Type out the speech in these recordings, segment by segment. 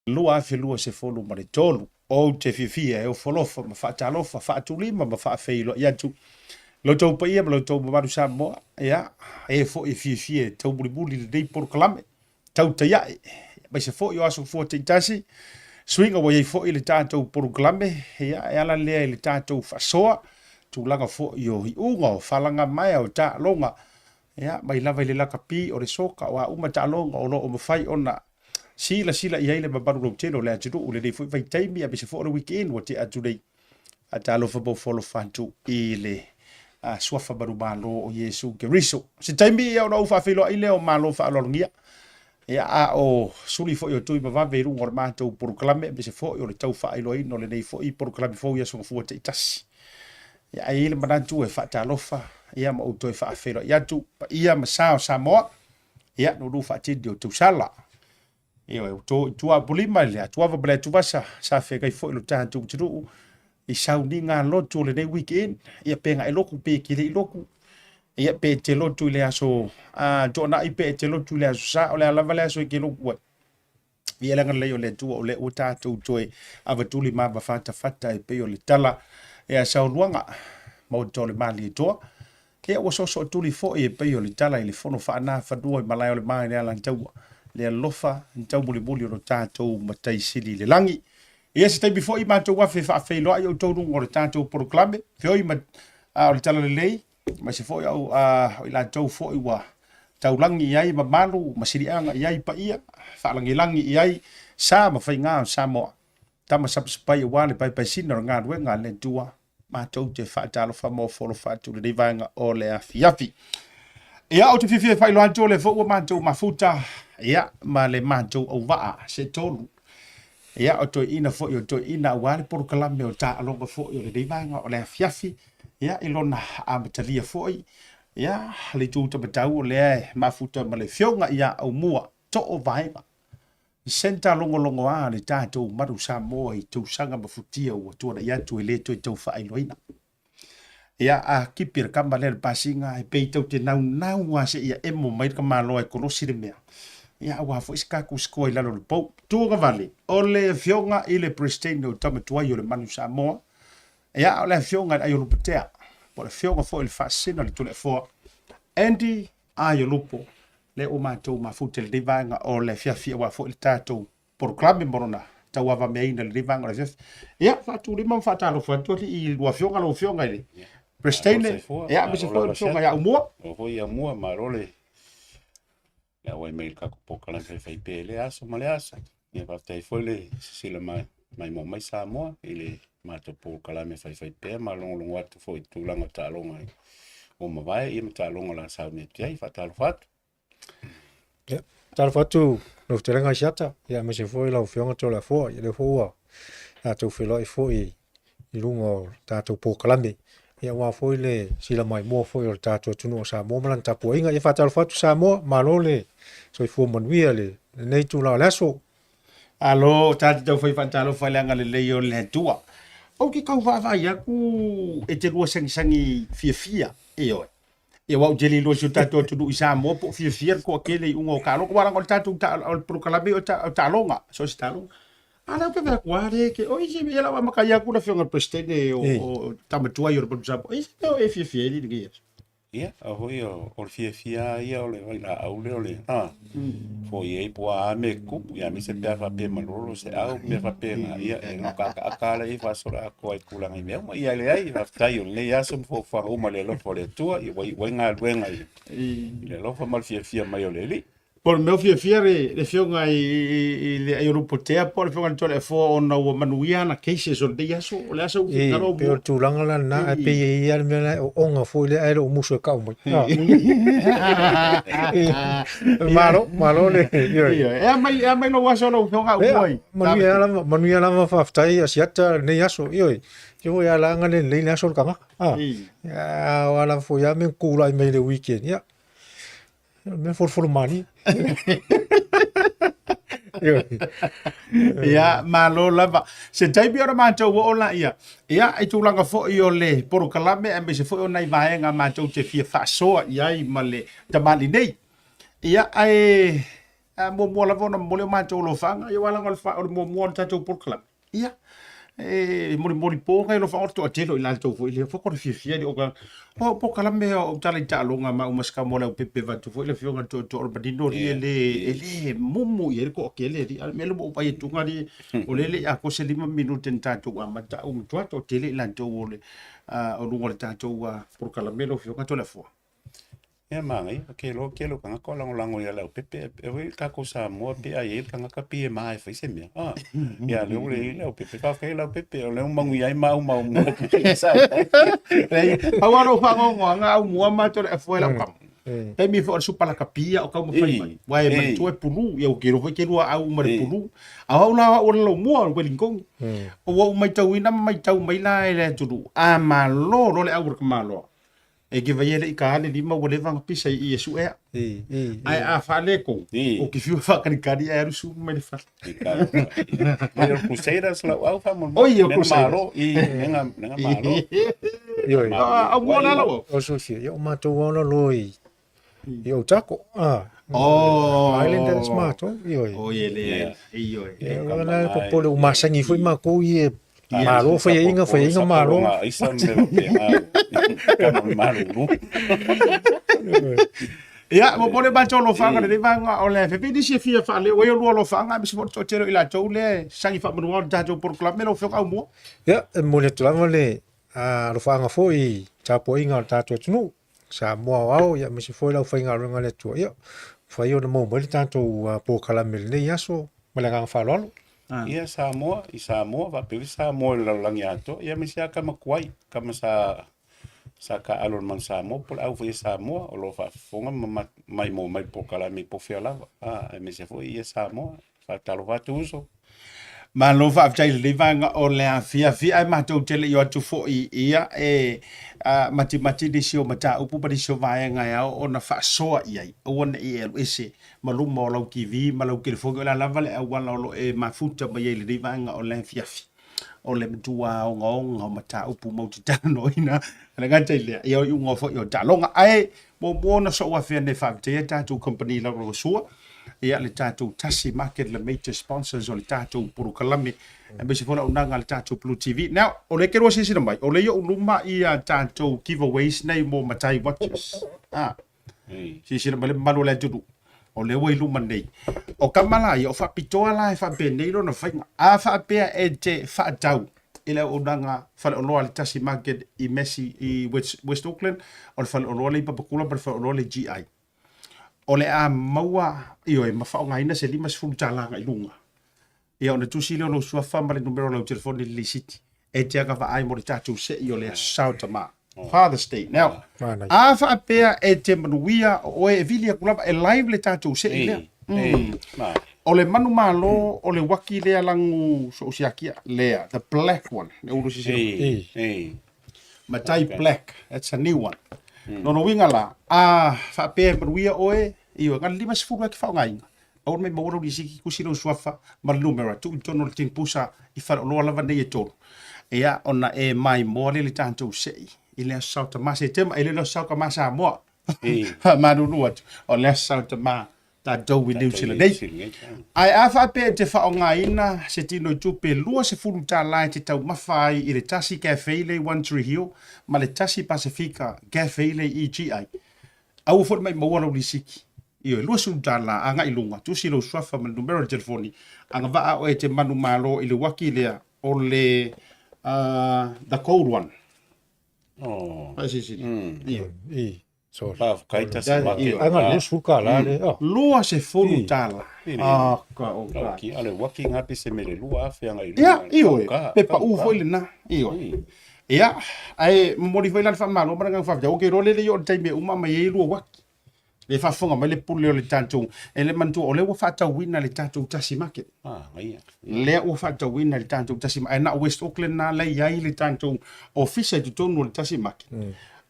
lua fe lua se folu ma le tolu o te fifia e o folofa ma faatalofa faatulima ma faafeilo ia tu lo tau paia ma lo tau mamaru Samoa ia e fo e fifia tau bulibuli le dei porokalame tau taiae mai se fo i aso fo te tasi swinga wa ye fo i le tātou porokalame ia e ala lea i le tātou fasoa tulaga fo i o hiunga o falanga mai o tālonga ia mai lava i le lakapi o le soka o uma tālonga o lo o mawhai ona sila ia ile babaru lo telo le atu o le dei foi vai taimi a bese fo le weekend o te atu dei a talo fa bo follow fantu ile a swafa baru malo o Yesu Keriso se taimi ia o fa filo ile o malo fa lo ngia ia a o suli fo yo tu ba va veru ngor ma tu proclame bese fo yo le tau fa ilo ino le dei fo i proclame fo ia so fo te tas ia ile manatu e fa talo fa ia ma o to fa filo ia tu ia ma sa Samoa ia no du fa ti dio tu sala io tua bulima le tua va bele tua sa fe kai fo lo tanto tu i sauninga lotu le dei weekend ia penga e loku pe ki le loku ia pe te lotu le aso a jona i pe te lotu le aso sa o le ala vale aso ki loku ia langa le le tua o le o tato toi avatuli ma va fata e pe o le tala ia sa luanga mo tole mali to ke o so tuli fo e pe o le tala i le fono fa na fa dua malai o le mai le ala tau le lofa tau buli o tātou matai sili le langi. Ia se tai before i mātou wafe whaafei loa i au tōrung o le tātou poroklame. Whioi ma o le tala le lei, ma se fo au i la tau fo i wa tau langi i ai ma malu, ma siri anga i ai pa ia, whaalangi langi i ai, sa ma whai ngā o Samoa. Tama sapai o wale pai sina o ngā rue ngā le tua, mātou te whaatalo wha mo folo whaatu le reivanga o le afiafi. Ia o te whiwhia whai loa tō le fo ua mātou mafuta, ia ma le mātou au waa se tolu ia o toi ina fo i o toi ina wale porokalame o ta alonga fo i o le reivanga o le afiafi ia ilona a matalia fo i ia le tūta matau o le mafuta ma le fionga ia Aumua to o Vaega senta longo a le tātou maru Samoa i tūsanga mafutia ua tuana ia tu e le toi tau whaailoina ia a kipira kama le pasinga e peitau te nau a se ia emo mai ka malo e kolosi le mea ia wa fo iska ku sko i lalo le po tuga vale o le fionga i le pristine o tamatua i o le manu Samoa ia o le fionga Aiolupo tea po le fionga fo il fascina le Toleafoa Andy Aiolupo le o matou mafuta le divanga o le fiafia wa fo il tatou proclame morona tawava meina le divanga le fiafia ia fatu lima fatalo fatu i lua fionga lo fionga ile pristine ia me se fo il fionga ia Aumua o ia Aumua marole ya wai mai ka ko kala fai pe le aso ma le asa ia va tai foi le sila mai mo mai Samoa ile ma to po kala me fai pe ma long wat foi tu langa ta longa o ma vai ia ta longa la sa me tai fa ta fat ya ta fatu no te ranga xata ia me se foi la fionga to la fo ile fo a to filo i foi i lungo ta to po kala me ia wa foi le sila mai mo foi o ta to tunu sa mo man ta po inga ia fa ta fatu Samoa malole so i fu mon via le nei tu la laso alo tatu foi fantalo foi langa le leo le tua o ki kau va ia ku e te lua sangi fia io e wa jeli lo su tatu tu i Samoa po fia ko akele ungo kalo ko warang o tatu o proclame o ta longa so sta longa ala pe va guarde che oi se ela va makaya ku la fionga presidente o tamatua i o Bluwave e fia di che ia a hoi o fia ia o le la au le ole fo ia po a me ku ia mi se pia fa pe malolo se au me fa pe ia e no ka la i fa sora ko ai kula ngai me ia le ai fa tai o le ia so fo fa o ma le lo fo le tua i wai nga luenga i le lo fa mal fia mai o le li por meu fia le fionga i le Aiolupo tea por le fionga tole fo ona o manuia na cases o de yaso o le aso karo pe tu langa la na pe ia me o nga fo le ai o muso ka mo malo le e mai no waso no fionga oi manuia la fa ftai asiata ne yaso oi yo ya langa le yaso ka ya wala fo ya me kula me le weekend ya me for money ia malo lava se taibi ora mātou o la ia e tūlanga fo i o le porokalame e me se fo o nei vaenga mātou te fia whaasoa i ai ma le tamali nei ia ai mo la vona mo le ma to lo fanga yo wala ngol fa mo ta to por kala ia mo po ngai lo fa to telo ila to fo ile fo ko fia di o ka o po kala me o tala ta lo nga ma o maska mo la pepe va to fo ile fio nga to badino ri ele mumu ye ko ke le ri me lo pa ye tunga ri o le a ko se 5 minuto ta to ma ta o to tele ila to ole o lu ta to por kala me lo fio nga to la fo mangai ke lo kanga ko lango ya la pepe e ka ko Samoa pe ai kanga ka pe mai fa se me ya le le pepe ka fe la pepe le mangu ya mau sa awaro fa ngo nga Aumua ma to e foi la pam pe mi fo su pala kapia o ka mo fai wai ma to e pulu ya o ke ro ke ro au ma pulu a la o lo mo ko lingkong o mai tau ina mai tau mai la le tu a ma lo le au ka ma lo e ke vai ele ka ale lima wale vanga pisa i Yesu ai a fale ko o ke fiu fa kan kari ai rusu mai fa Pero Crusaders la au fa mo oi o malo i nga malo yo a wala lo o so si yo ma to wala loi yo tako Islanders ma to yo o ele yo na po po ma sangi foi ma ko ye malo foi inga malo isa me malo ya mo pone ba lo fanga le vanga o le fe di si fia fa le o yo lo fanga mi so to tero ila to le sangi fa mo ta to por club me lo fe ka mo ya mo le to le lo fanga foi ta po inga ta to tunu sa mo au ya mi si foi la fanga ronga le to ya foi yo mo mo ta to po kala mel ne ya so mo le ga fa lo ia Samoa va pe Samoa la langiato ia mi sia kama kwai kama sa ka alon man Samoa por au foi Samoa o lo fa fonga mai po kala mi po fia lava mi se foi ia Samoa fa talo va tuso ma lo fa fai le vanga o le fia ai ma to tele yo tu fo ia mati di sio mata upu pa di sio vai nga ya o na fa so ia o na ese ma lu mo lo ki vi ma lo ki fo la lava le wa lo e ma futa ba ye le vanga o le fia o le tua o ngong o mata upu mo ti ta no ina na ga tele yo ngo fo yo ta longa ai mo na so wa fe ne fa te ta tu company la ro so ia le tatou Tasi Market le major sponsors o le tatou Purukalame e me se fola unanga le tatou Blue TV. Now, o le kero sisi na mai, o le yo uluma ia tatou giveaways nei mo matai watches. Sisi na mai le malu le tudu. O le wai luma nei. O kamala ia o whapitoa la e whape nei lo na whainga. A whapea e te whaatau. Ile unanga whale oloa le Tasi Market i Messi i West Auckland. O le whale oloa le Papakula pa le whale oloa le GI. O le a maua io e mawhaonga ina se 5 talanga i lunga. Ia ona tusile ono suafa ma le numero lau telefoni le city. E te aka ai mo le tatou se i o le Sautama. Father's Day. Now, a whaapea e te manuia o e vilia kulapa e live le tatou se i lea. O le manu malo o le waki lea langu so usiakia lea. The black one. Ne uru sisi. Matai black. That's a new one. No winga la fa pe ruia oe io ngal lima sfuru ki fa ngai o me mo ro disi ku sino swafa mar numero tu tono tin pusa I fa lo la vande e tolo e ya ona e mai mo le tanto sei ile sauta ma se tema ile no sauka ma sa mo ha ma no no o le sauta ma ta do we new sila dei ai afa pe te fa ngai na se tino tu pe lua se furu ta lai te tau mafai I le Tasi Cafe le One Tree Hill ma le Tasi Pacifica Cafe le EGI au fo mai mo ro lisiki io lua su ta la anga ilunga tu silo swafa ma numero de telefoni anga va o e te manu malo I le waki le o le the cold one si so kaita Tasi Market anga suka la le lua se furu tala ka ki ale waki ngapi se mele lua fe anga ia io pe pa u foi le na io ia ai mo foi la fa malo ma nga fa o ke role le yo time uma mai lua waki le fa fonga mai le pule le tanto e le mantu o le wa fa ta wina le tanto Tasi Market ia le o fa ta wina le tanto Tasi na West Auckland na le ia le tanto office tu tonu le Tasi Market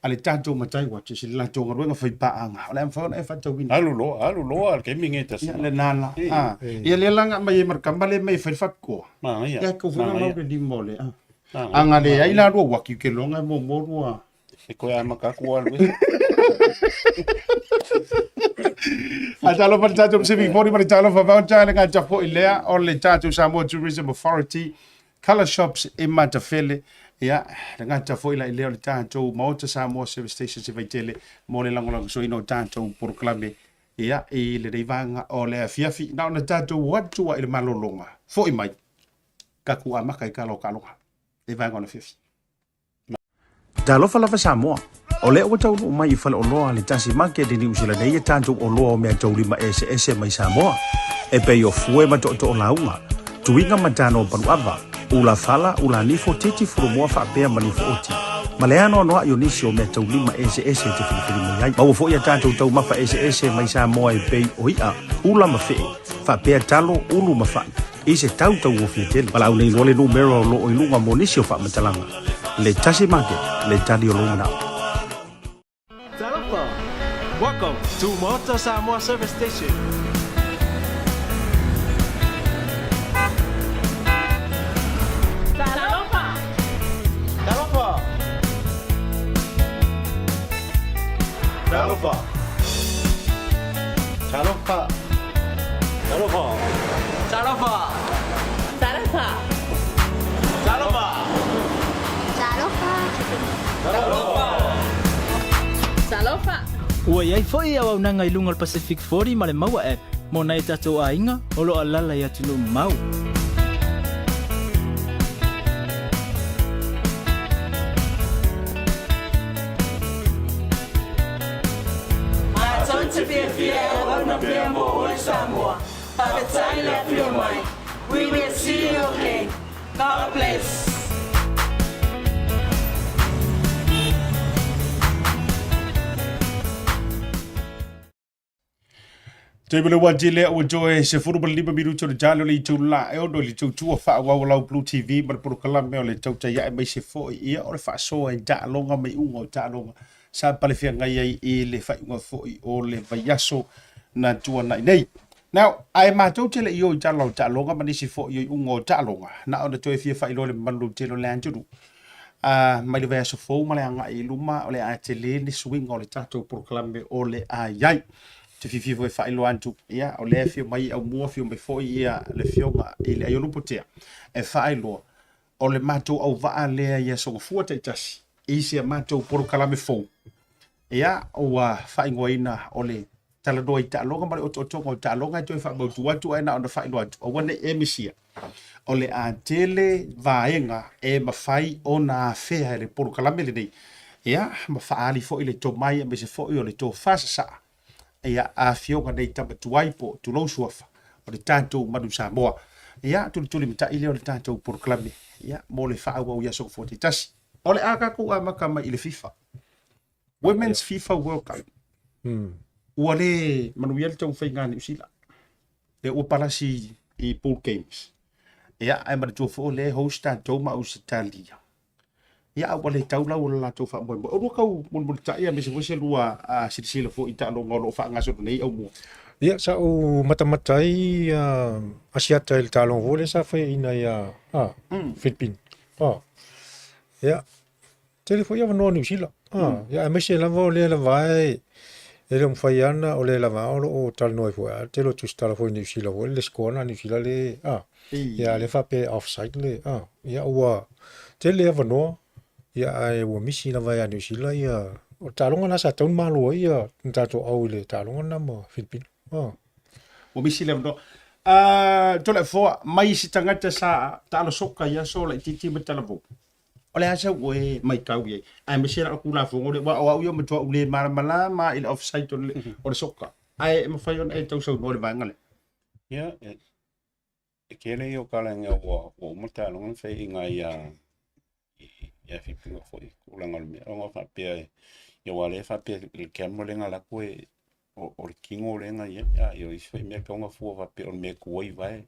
ale tanto matai watch si la tonga nga fai pa anga ole fa na fa ta wina alu lo al ke minge Tasi le nala ia le langa mai markamba le mai fai fa ko ia ya ko fa na le di mole anga le ai la ro waki ke longa mo ro e ko ama ka ko al Atalo pa tato Pacific Fori pa talo fa voucher le ngata fo ilea o le tato Samoa Tourism Authority ColourShops e matafele ia le ngata fo ila ilea le tato Maota Samoa Service Station se vaitele mo le langolango so ino tato proklame ia e le reivanga o le afiafi na ona tato watu wa ile malolonga fo i mai kaku amaka i kalo e vanga ona fiafi Talofa lava Samoa o le o tau mai i fale o loa le Tasi Market ni usila nei e tantou o loa o mea taurima ese mai Samoa e pei o fue ma to o launga tuinga matano panuava ula fala ula nifo titi furumoa whaapea manifo oti ma le ano anoa i o nisi o mea taurima ese te whiriwhiri mai ai mau fo ia tantou tau mafa ese mai Samoa e pei o ia ula mawhee whaapea talo ulu mawhai i se tau o fiatele wala au nei lole numero o lo o ilunga mo nisi o whaamatalanga le Tasi Market le tali o longa nao Welcome to Maota Samoa Service Station. Talofa. Talofa. Talofa. Talofa. Talofa. Talofa. Talofa. Talofa. Talofa. Talofa. Ua iai foi au nanga i lunga Pacific Fori ma le maua app. Mo nai tatou a inga, o lo alala i atu mau. A tonte fia o na pia mo o Samoa. Pagatai le fio mai. We will see you okay. God bless. Tebele wa jile o joe se furu lima minuto le jalo le tu la e o le tu tu fa wa wa Blue TV ma por kala me o le Tautai ya mai se fo ia o le fa so e da longa mai ungo da longa sa pale fia ngai i le fa ungo fo o le vaiaso na tua na nei now ai ma tu tele i da longa ma ni se fo i ungo da longa na o le to fia fa i le malu telo le antu mai le vaiaso fo ma le anga i luma o le a tele ni swing o le tato por kala me o le ai te fififo e whaelo antu, ia, o lea fio mai Aumua fio mai foi ia le fionga i le Aiolupo tea, e whaelo, o le mātou au waa lea ia songa fua te tasi, i se mātou poro kalame fou, ia, o whaingoa ina o le taladoa i ta'alonga, mare o tonga o ta'alonga, i toi whaimautu atu, aina o na whaelo atu, o wane e misia, o le a tele vaenga e mawhai o na whea le poro kalame le nei, ia, ma whaali fo i le tō mai, me se fo i o le tō whasa saa, ia a fionga nei tama tuai po tu lo suafa o le tātou manu Samoa ia tuli mita ile o le tātou proklame ia mo le wha au ia so foti tasi o le aka ku amaka mai i le FIFA Women's FIFA World Cup ua le manu ia le tau whainga ni usila le ua palasi i pool games ia ai mara tuafo le host tātou ma Usitalia ia au le taula o la to fa mo o ro kau mo ta ia me se se lua a sila fo ita lo ngolo fa ngaso nei au mo ia sa o matamatai asiata il talon vole sa fa ina ia Philippines ia telefo ia no ni sila ia me se la vole la vai ele un faiana o le lava o tal noi fo te lo tu sta fo ni sila vole le skona ni sila le ia le fa pe offside le ia wa tele avano ia ai wa misi na vai anu sila ia o talonga na sa taun malo ia tato au le talonga na mo Philippines o misi le no tole fo mai si tangata sa talo soka ia so le titi metala vo o le asa o mai kau ia ai me sera ku la fo o le wa o ia me to le mala ma il offside o le soka ai me fai on e tau so no le vangale ia e kele yo kala nga o mo talonga fe inga ia fipinga foi ulanga me o fa pe ia wale fa pe il kemo lenga la ko o kingo lenga ia yo iso me ka nga fu va pe o me ko vai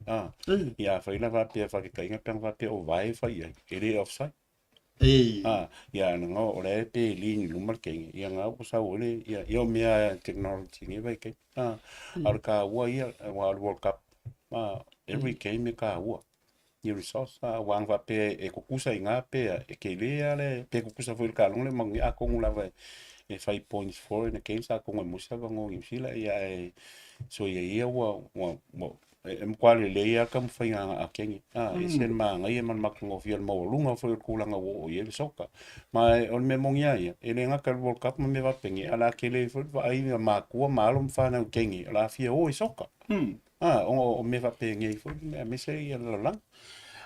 ia fa ina va pe fa ke kainga pe va pe o vai fa ia ele offside ia nga o le pe lini lumar ke ia nga ko sa ole ia yo me technology ni vai ke ar ka wa ia World Cup every game ka wa ni resource wang va pe e kukusa inga pe e ke le ale pe kukusa foi ka long le mangi a ko la vai e 5.4 na ke sa ko mo sa ngo ngi sila ia so ia wa kwale le ia kam fainga a kengi e sen ma ngai man makungo fiel mo lunga foi kulanga wo ye soka ma on me mongia ia e le nga World Cup me va pengi ala kele foi va ai ma ku ma lo fa na kengi ala fia o soka o me va pengi foi me se ia la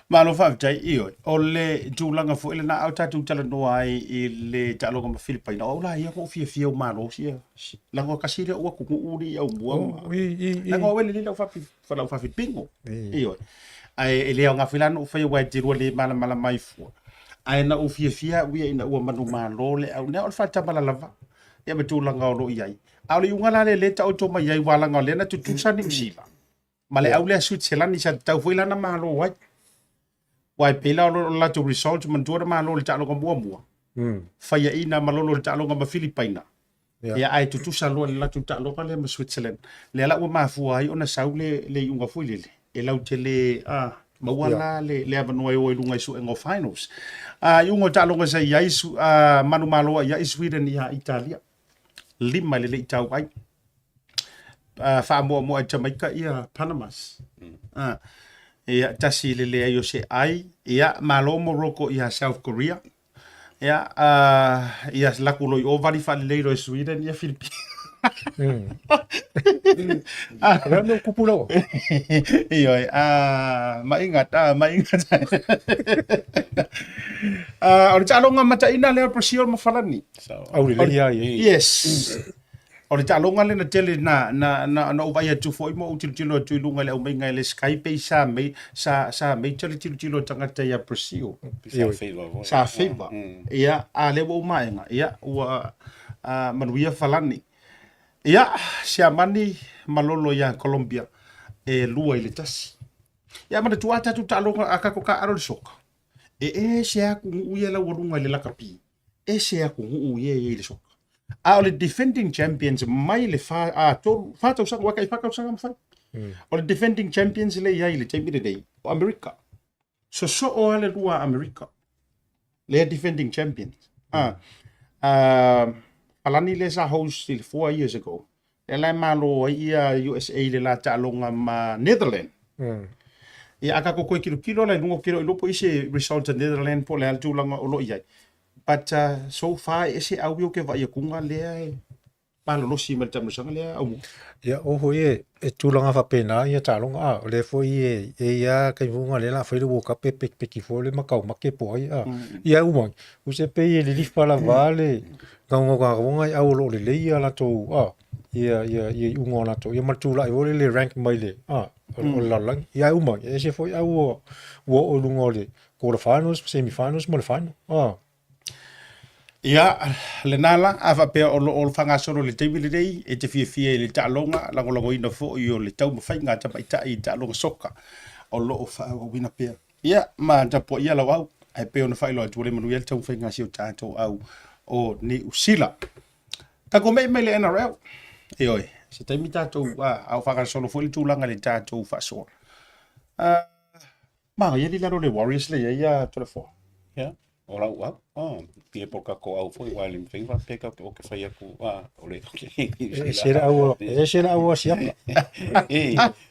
Malo fa tai io o le tulanga fo ile na au tatu tala no ai i le talo ko Filipina o la ia ko fia o malo sia la ko kasire o ku uri au bua la ko wele le fa la fa pingo io ai ele nga filano fa wa tiru le mala mai fu ai na o fia wi ina o manu malo le au na o fa tabala lava ia me tulanga o lo iai au le unga le ta o to mai ai wala nga le na tu sani msila male au le Switzerland sa tau foi lana malo wai wai pela o la tu result man tu ma lo le talo ko mua faia ina malolo le talo ko Filipina ya ai tu sa lo la tu talo ko le Switzerland le la o ma fu ai ona sau le unga fu le e lau te le ma wala le ava no o lunga su en finals unga talo ko sa ia isu manu malo ia Sweden ia Italia lima le tau ai fa mo Jamaica ia Panamas ia tasi le yo se ai ia malo Morocco ia South Korea ia ia la kulo o vali fa le Sweden ia Philippines no kupulo iyo maingat o talo nga mata ina le presiol mafalani au le ia yes o le talonga le na tele na uvai atu foi mo utilo tu lunga le umenga le Skype sa me tele tilo tangata ya Brazil sa favor ia ale wo mainga ia wa manuia falani ia sia mani malolo ya Colombia e lua ile tasi ia mana tuata tu talonga akako ka aro soka sia ku uia la wonga le lakapi sia ku uia ile soka le defending champions mai le fa to sa wa kai fa ka sa fa le defending champions le ia ile champion day o America so o le lua America le defending champions alani le sa host 4 years ago le malo ia USA le la talonga ma Netherlands ia aka ko kilo la lungo kilo Aiolupo ise result Netherlands po le altu langa o lo ia but so far ese audio ke vai kunga le palo lo si mel tamu sanga le au ya o ho e tulanga fa pena ia talonga le fo e ia kai vunga le la foi lo ka pe ki fo le makau make po ia u se pe le lif pala vale ga vunga au lo le ia la to ia u ngona to ia matula i le rank mai le o la lang ia u ese foi au o lungole quarterfinals semifinals mo le final ia le nala ava pe o fanga solo le table dei e te fia le talonga la go ina fo i o le tau mafai ngata mai ta i talonga soka o lo fa o wina pe ia ma ta po ia la au ai pe ona fai lo tu le manu ia tau fai ngasi o tato au o ni usila ta ko me le NRL e oi se te mita to au fanga solo fo le tulanga le tato fa so ma ia di la le Warriors le ia to le fo yeah ora wa pie poka ko au foi wale me fai va peka o ke fai aku ole será au sia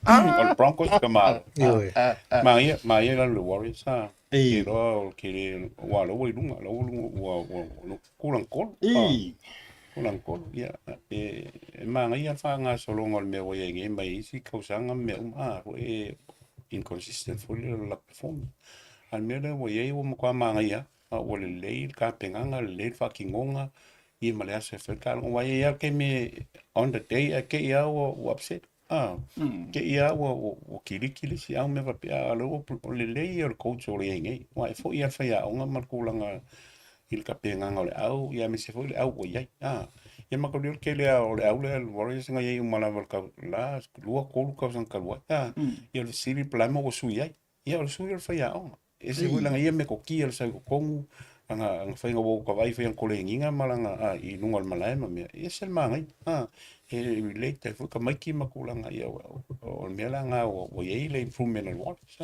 o Broncos kama ma ia le Warriors e ro ke wa lo we lunga lo kulang kol ia ma ia fa nga solo ngol me wo ye mai si kausanga me inconsistent for la performance al mele wo ye wo kwa ma ia o le leil ka penganga le leil fakingonga I malea se fekal o wai ia ke me on the day ke ia o upset ke ia o kili si au me va pia lo o le leil o coach o le ngai wai fo ia fa ia onga markulanga il ka penganga le au ia me se fo le au o ia ia makolio ke le au le Warriors nga ia mala ka la lua ko ka san ka wa ia le siri plama o su ia o su ia fa ia onga ese wila nga ia me ko kia sa kongu anga whainga wau ka wai whainga kole nginga malanga I nungal malaema mea ese mangai e relate fuka maiki makulanga ia o mea la nga o iei le improvement al watch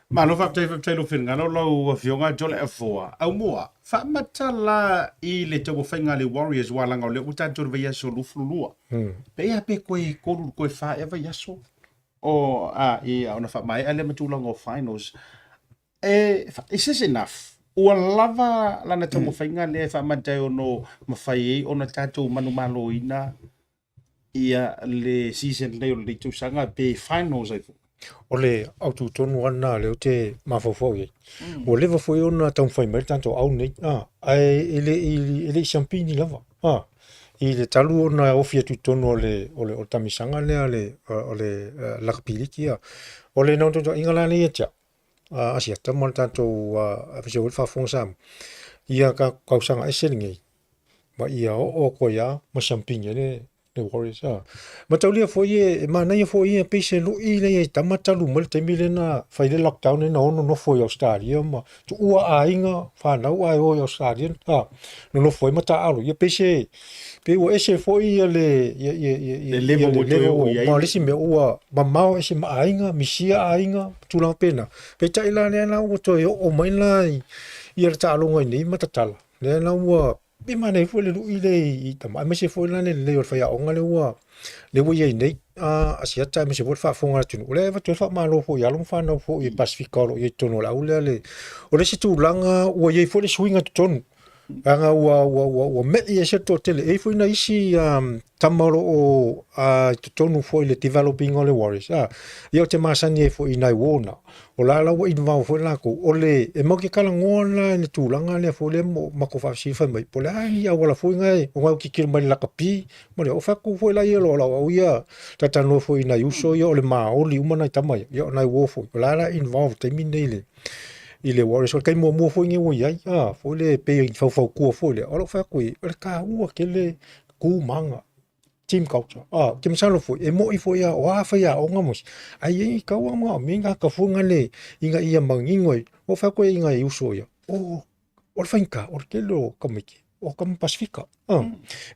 Malo fa lo finga no lo fionga Toleafoa. Aumua, fa matala I le tau whainga le Warriors walanga o le utato ve yaso luflulua. Pe a pe koe koru koe fa eva yaso. O I ona fa mai ale matulanga o finals. Is this enough? Ua lava lana tau whainga le fa matai ono mawhai ona tato manu malo ina ia le season leo le tusanga pe finals ai fu. O le autu tonu ana le o te mawhawhau ye. O lewa fwoi ona tau whai mai tanto au nei. Ele champini lava. I le talu ona ofi atu tonu o tamisanga lea o le lakapiliki ia. O le nau tonto ingala le ia tia. Asia tamal tanto afisa ul whafonga sam. Ia ka kausanga eselingi. Ma ia o ko ia ma champini le Warriors mataulia foi e mana ia foi e pese lu I le tamatalu mal temile na fai le lockdown na ono no foi Australia ma tu ua ainga fa na ua o Australia no foi mata alu ia pese pe o ese foi le level ma lisi me ua ma mau ese ma ainga misia ainga tula pena pe tai la na o to o mai la ia ta alonga ni matatala le na ua be mana foi le lui le tama me se foi la le fa ya onga le ua ye nei asia ta me se foi fa fonga tu le va tu fa malo foi ya long fa no foi pacifico ye tono la ule le o le si tu langa ua ye foi le swinga tu tonu anga ua me ye se to tele e foi na isi tamaro o tu tonu foi le developing o le Warriors ia te masani e foi nai wona o la wa inva foi la ko o le e mo ke kala ngona le tu langa le foi le mo ko fa si fa mai po la ia wala foi ngai o ngau ki kil mai la kapi mo le o fa ku foi la ia lo la o ia tata no foi na uso ia o le ma o li uma nai tamai ia nai wo foi la involve te minele I le Warriors o kai mo foi ngi wo ia foi le pe fa ku foi le o fa ku o ka ua ke le ku manga team culture ke masalo foi e mo I foi o fa ia o ngamos ai ka wa mo minga ka funga le inga ia mangingoi o fa ko inga I uso ia o fa inka o ke lo kamiki o kam pasifika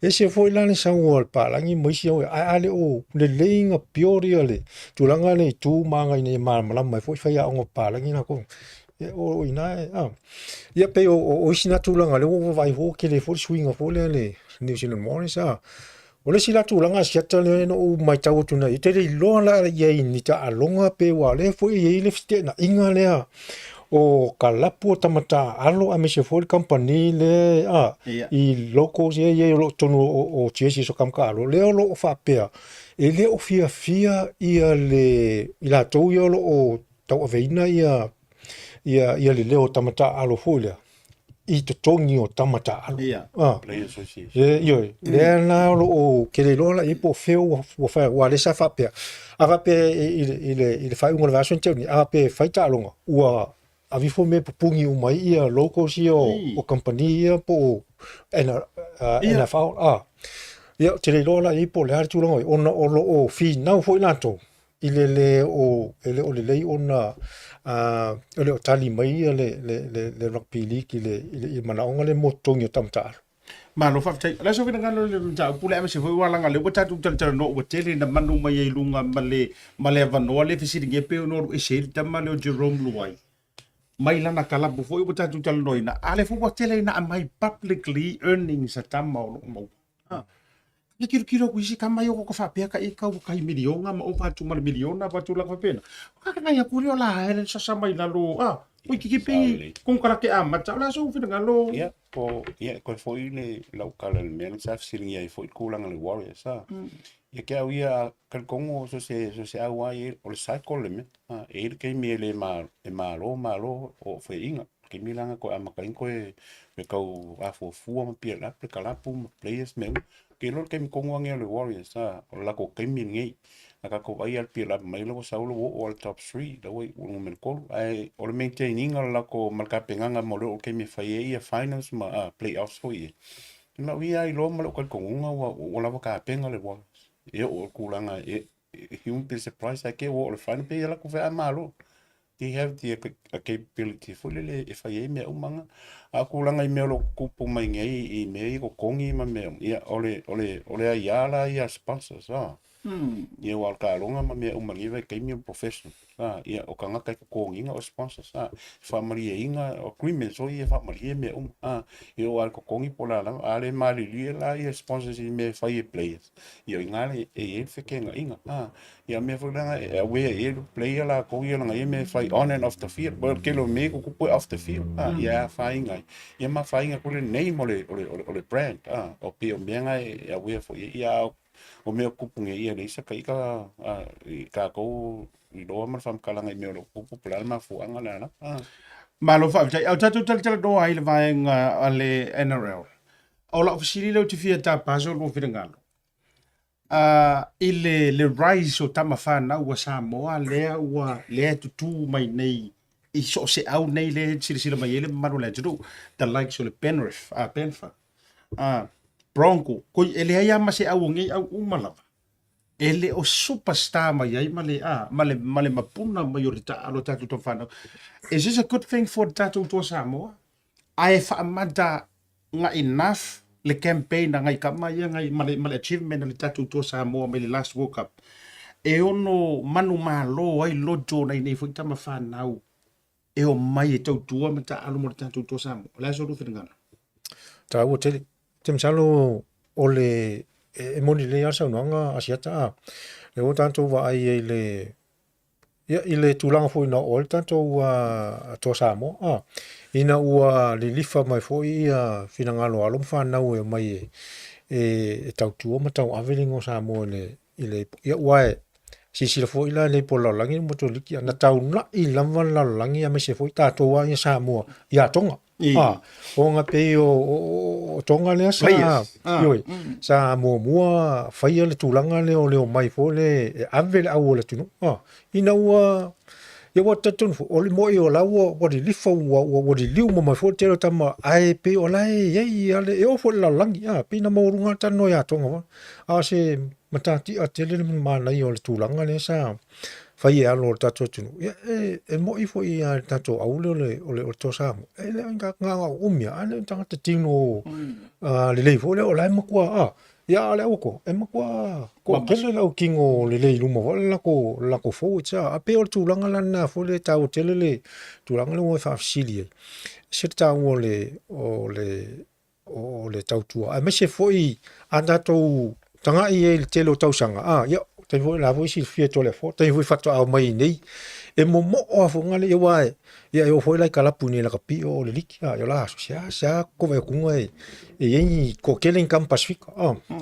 ese foi la le sa o pa la ngi mo sia ale o le leinga pioria le tulanga le tu manga ni mala mai foi fa ia o pa la ngi na ko o ina ia pe o sina tulanga le o vai ho ke le foi swinga foi le New Zealand Warriors o le sila tulanga siata le no mai tau tuna I te lo la ye ni ta alonga pe wa le foi ye le fite na inga le o kalapu tamata alo a me se foi company le I locals ye lo tonu o tiesi so kam ka alo le lo fa pe e le o fia ia le ila tau yo lo o tau aveina ia le leo tamata alo foi le I te tongi o tamata alo. Play association. Le na o ke le lola I po feo wa le sa fa pe. Ava pe ile fai unga version te ni ava pe fai ta longa. Ua avi fo me pungi o mai ia local si o company ia po ena fa ia te le lola I po le hartu longa ona o fi na fo ina to. Ile le o le lei ona le o tali mai le rugby league le mana onga le motongi o tamta ma lo fa tai la so vina ngalo le ta pula me se foi wala ngale o tatu tata no o tele na manu mai e lunga male vano le fisi nge pe no e se tama le o Jerome Luai mai lana kala bu foi o tatu tala no ina ale fu o tele na mai publicly earnings a tama o mo Ia kiro kuisi kama yo ko fa pe ka I ka milionga ma o pa tu mal miliona pa tu la ko pena. Ka ka ya kurio la ele sa sa mai la lo o ki pe con kara ke ama ta la so fina ngalo. Ia ko foi le local men sa siringi ai foi kulang le Warriors Ia ke ia kan kongo so se awa o le cycle le me ke mi le malo o foi inga ke mi langa ko ama ka ko e kau afo fu ma pia la kala pu players me ke lo ke mi kongo nge le Warriors o la ko ke mi nge aka ko ai al pia la mai lo sa lo o al top 3 da way o men ko ai o le maintaining la ko marka penganga mo lo ke mi fai ia finals ma playoffs foi na wi ai lo ma lo ko kongo o la ka penga le Warriors o kulanga un bit surprise ke o le final pe la ko fa malo they have the capability for le if I me umanga a kulanga me lo kupu mai ngai I me ko kongi ma me ia ole ia la ia sponsors ia wal ka longa ma me umangi vai kai mi professional ia o kanga kai ko nginga o sponsors family inga o agreement so ia family me ia wal ko kongi pola la ale mali li la ia sponsors me fai players ia ngale e fekenga inga ia me fulanga e we e player la ko ia nga ia me fai on and off the field well kilo me ko ko off the field ia fai nga ia ma fai nga ko le name ole brand o pe o menga ia we fo ia o me kupunge ia le isa kai ka ko i do ma fam kala ngai me lo kupu plan ma fu anga la Malo fa au tatu tala do ai le vaenga ale NRL. O la ofisili le tifia ta paso lo fidangalo. Ile le rise o tama fana ua Samoa lea ua lea tutu mai nei i so se au nei le sila mai ele maro le tutu the likes o le Penrith Penfa Bronco ko ele ia ma se au ngi au umalava ele o superstar mai ai male mapuna mayorita alo tatu to fana. Is this a good thing for tatu to Samoa? Ai fa amada nga enough le campaign ngai kama ia ngai male achievement le tatu to Samoa me le last World Cup e ono manu malo ai lojo nei foi tama fanau e o mai e tau tua mata alo mo tatu to Samoa la so do fingana ta o te msalo ole e moni le asa nanga asiata le o tanto va ai le ia ile tulanga foi na ol tanto to Samoa ina ua le lifa mai foi finangalo alo fanau e mai e tau tua mata avelingo Samoa le ile ia wae si foi la le pola langi mo to liki na tau na i lava la langi a me se foi tato wa ia Samoa ia tonga o nga pe o tonga le sa yoi sa mua fai le tulanga le o mai fo le avel au le tunu ina ua ia wa tatun fo o le mo o la wa di lifa wa di liu mo mai fo te tama ai pe o la ye ale e o fo la langi pe na mo runga tano ia tonga wa se matati a tele ma na i o le tulanga le sa fai alo tato tunu e mo i fo i tato au le o to Samoa le nga umia ane tanga te tino le fo le o la makua ya le oko e makua ko kele la kingo le lumo la ko fo cha a pe o tulanga la na fo le tau tele le tulanga le mo fa silia se tau o le tau tua a me se fo i anda to tanga i le telo tau sanga ya te voi la voi si fie tole fo te voi fatto au mai nei e mo o fo ngale e wai ya yo foi la kala puni la kapi o le liki ya la sa ko ve kunga e yeni ko kelen kam pacific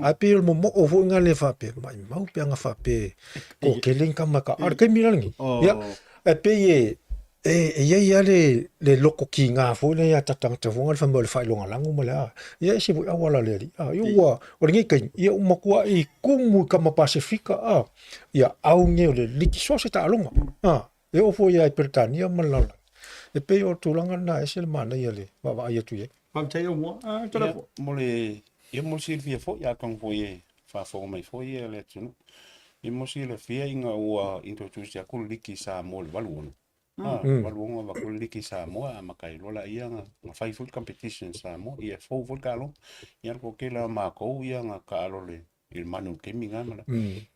a pe mo o fo ngale fa pe mai mau pe nga fa pe ko kelen kam ka ar ke mirangi ya e pe ia le loko ki nga fo le ya tatang te fonga le famole fa longa langu mala ia se vo awala le yo wa o ngi kai ia uma kwa I kumu kama pasifika ia au nge le liki so se ta longa e o fo ia Britania malala e pe o tulanga na ese le mana ia le va ia tu ye pam te o mo tala fo mo le ia mo silvia fo ia kang fo ye fa fo mai fo ye le tunu i mo si le fia inga ua introduce ya ku liki sa mo le valuona Waluonga wa kuliki Samoa makai lola ia nga fai full competition Samoa ia fo full kalo ia ko kela ma ko ia nga kalo le il manu kemi nga mala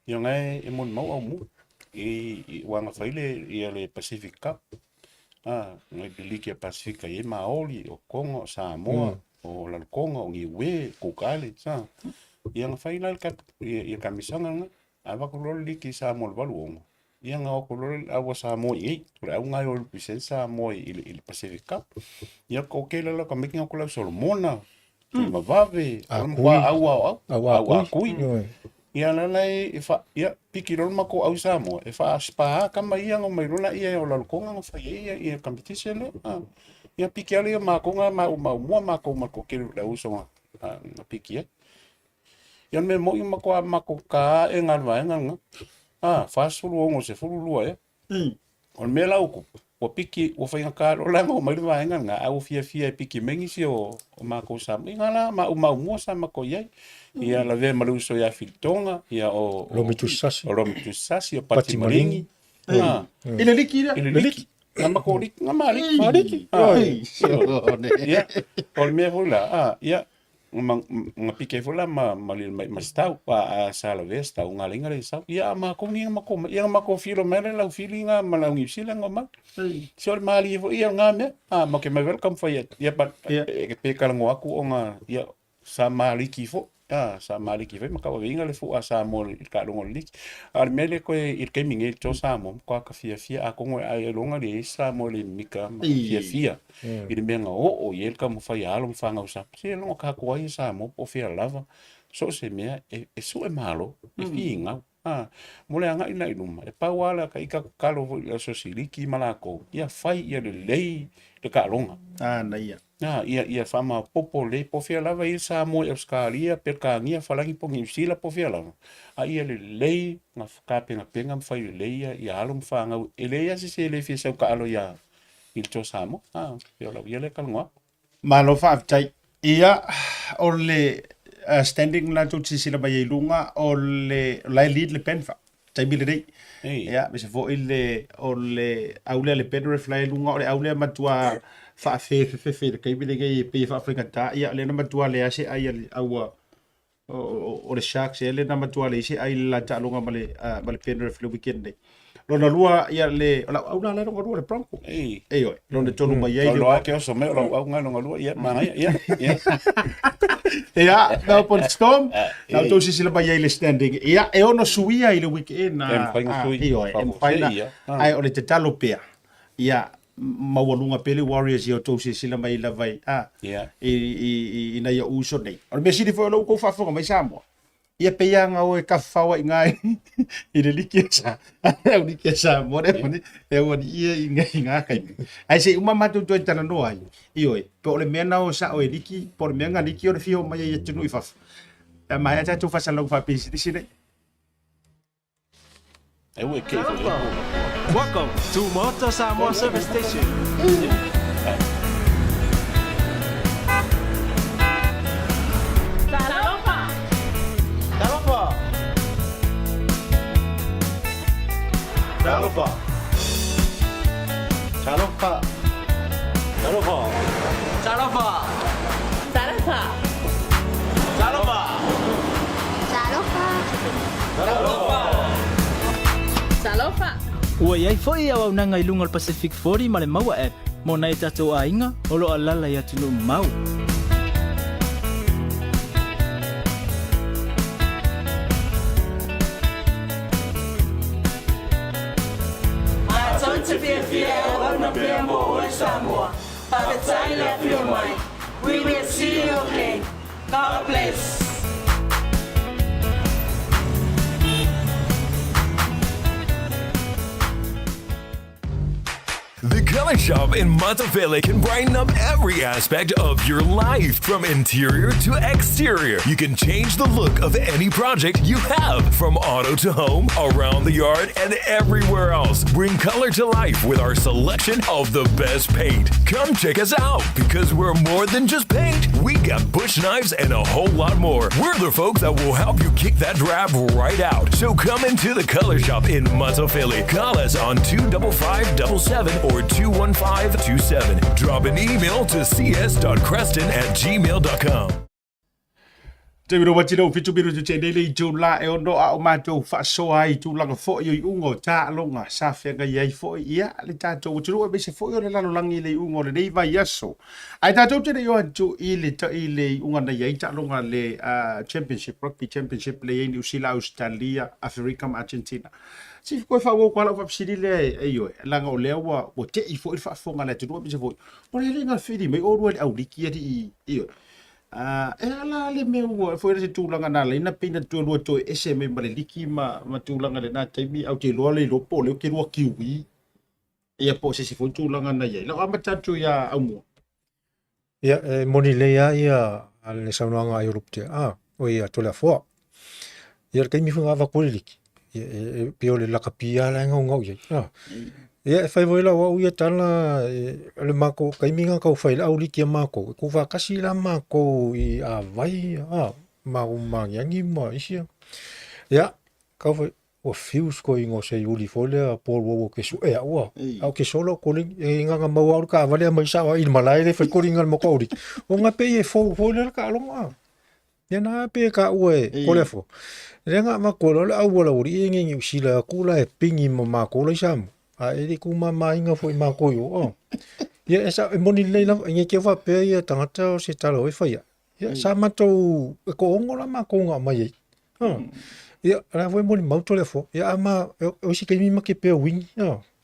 ia nga e mon mau au mu I wanga fai le ia le Pacific Cup nga liki Pacific ia maoli o Kongo Samoa o la Kongo ngi we ko kale sa ia nga fai la ia kamisanga nga ava ko liki Samoa waluonga ia nga o kolore awa Samoa I ora au ngai o represent Samoa I Pacific Cup ia ko kela la ka making ko la Solomona ma vave au kui ia la lai fa ia pikiro ma ko au Samoa e fa spa kama ia ngo mai rona ia o la konga ngo fa ia competition ia pikiale ma ko nga ma ko kelo la usonga na pikia ia me mo I ma ko ka e ngalwa nga fast food o se fulu lua on me la uku o piki o fa ka o la ngo mai va nga au fia piki mengi si o ma ko sa ngala ma mo sa ma ko ye ia la ve malu so ya fitonga ia o Lomitu sasi o pati maringi ile liki ma ko liki nga ma liki ia on me vola ia nga pike fola ma stau pa sala vesta nga lenga le sa ia ma ko ni ma ko filo mele la filinga ma la ngi sila ngoma so mali fo ia nga me ma ke ma welcome for ia pa ke pe kala ngo aku nga ia sa mali ki fo sa mali ki fe ma ka winga le fo sa mo ka longo lik ar mele ko ir ke minge to sa mo ko ka fia a ko ngo ai longa le sa mo le mika fia ir me nga o yel ka mo fa ya lo fa nga sa se longo ka ko ai sa mo po fia lava so se me so malo finga mole anga ina iluma pa wala ka ika kalo la so siliki malako ia fai ia le lei te ka longa na ia ia fama popo le po fia lava ia sa mo euskalia per ka ngia falangi po ngi sila po fia lava ia le lei nga ka penga fai le lei ia alo mfanga eleia se le fia sa ka alo ia il to samo ia la ia le kalnga malo fa tai ia ole standing la tu sila mai lunga ole la lead le penfa tai bile dei ia me se vo ile ole aule le pedro fly lunga ole aule matua fa fe kai bile ge pe fa afrika ta ia le na matua le ase ai au o le sharks ele na matua le ase ai la ta lunga male pedro fly weekend dei lona lua ia le au na le lua le bronco oi lona tonu mai ai lo ke so me lo au nga lua ia mana ia ia na por storm na to sila mai ai le standing ia e ono suia i le weekend na ai o le te talopea ia mawalunga pele warriors ia to sila mai la vai i na ia uso nei o me sidi fo lo ko fa fo mai Samoa ia peanga o ka fawa ngai i le likiesa o likiesa mo re ni e o ni inga kai ai se uma matu to tana no ai ioi po le mena o sa o liki por menga liki o fio mai ia tunu fa mai ta tu fa sa lo fa pisi di sine e o ke Welcome to Maota Samoa Service Station. Talofa. Talofa. Talofa. Talofa. Talofa. Talofa. Talofa. Talofa. Ua iai foi au au nanga i lunga al Pacific 40 ma le maua app. Mo nai tatou a inga, o lo alala i atu no mau. We will see you again. God bless. The Color Shop in Monteville can brighten up every aspect of your life, from interior to exterior. You can change the look of any project you have, from auto to home, around the yard, and everywhere else. Bring color to life with our selection of the best paint. Come check us out, because we're more than just paint. We got bush knives and a whole lot more. We're the folks that will help you kick that drab right out. So come into the Color Shop in Monteville. Call us on 25577 or 21527. Drop an email to cs.creston@gmail.com. Te miro watino fitu miro te nei le tu la e ono a o matou fa so ai tu langa fo i ungo ta longa sa fenga ia fo ia le tatou tu be se fo o le lalo langi le ungo le nei vai aso ai tatou te yo tu i le unga na ia ta longa le championship rugby championship le New Zealand Australia Africa Argentina si ko fa wo kwala fa psidi le yo langa o le wa o te i fo fa fonga le tu be se fo o le nga fidi me o ro au liki i yo ala le me ua foi se tūlanga na le na pina tu lo to ese me male liki ma tūlanga le na taimi au te loa le lopo le ke loa kiwi ia po se foi tūlanga na ia la amata tu ia Aumua ia moni le ia le saunoanga Aiolupo te o ia Toleafoa ia ke mi funga va poliki ia pio le lakapia la ngau ia ia fai voila wa ia tala le mako kaiminga kau fai au liki mako ku va kasi la mako i vai mau mangi ma isia ia kau fai o fius ko ingo se uli fole por wo ke su wa au ke solo ko inga mau au ka vale mai sa i malai le fai ko ringa mo ko ri o nga pe e fo le ka longa ya na pe ka ue Toleafoa renga ma ko le au wala uri ngi usila kula e pingi ma ko le sam a e ku ma inga foi ma ko yo ya esa moni le na ngi ke fa pe ya tangata o se talo e fa ya sa ma to ko ngola ma ko nga mai ya ra foi moni ma Toleafoa ya ma o si ke mi ma ke pe wing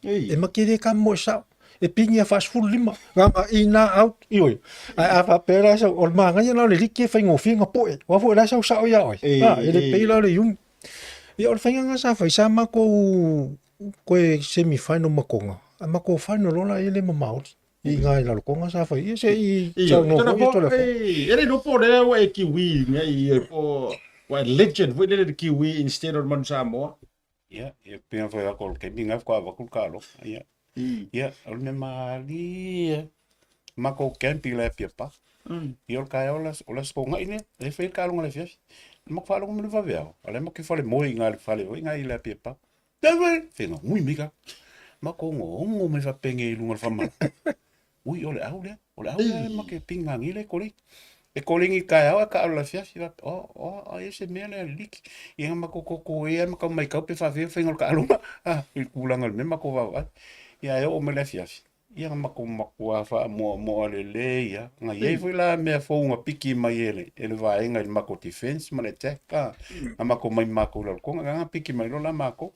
e ma ke de ka mo sa e pingi a fast food lima ngama ina out io a fa pera sa o ma nga na le like fa ngofi nga po wa fo la sa sa ya oi e le pe la le yum e o fa nga sa fa sa ma ko semi final ma ko nga ma ko final la ele ma mau i nga la ko nga sa fa i se i sa no ko to le fo ele no po le wa kiwi nga i po wa legend with the kiwi instead of man Samoa e pe fa ko ke minga ko va ku kalo ia o me mali mako campi le pipa io ka ola ko ngai ne e fe ka longa le fias mo fa longa me va veo ale mo ke fa le moi nga le fa le nga ile pipa deve fe no muy miga mako ngo me fa penge lunga fa ma ui ole aule ma ke pinga ngile ko le e ko lingi ka ola fias ese me le lik ia mako ko e mako mai ka pe fa fe ngol ka longa il kulanga me mako va ia o me le fiafi ia mako fa mo ale ia nga ye foi la me fo nga piki mai ele vai nga mako defense ma le teka mako mai mako lo ko nga piki mai lo la mako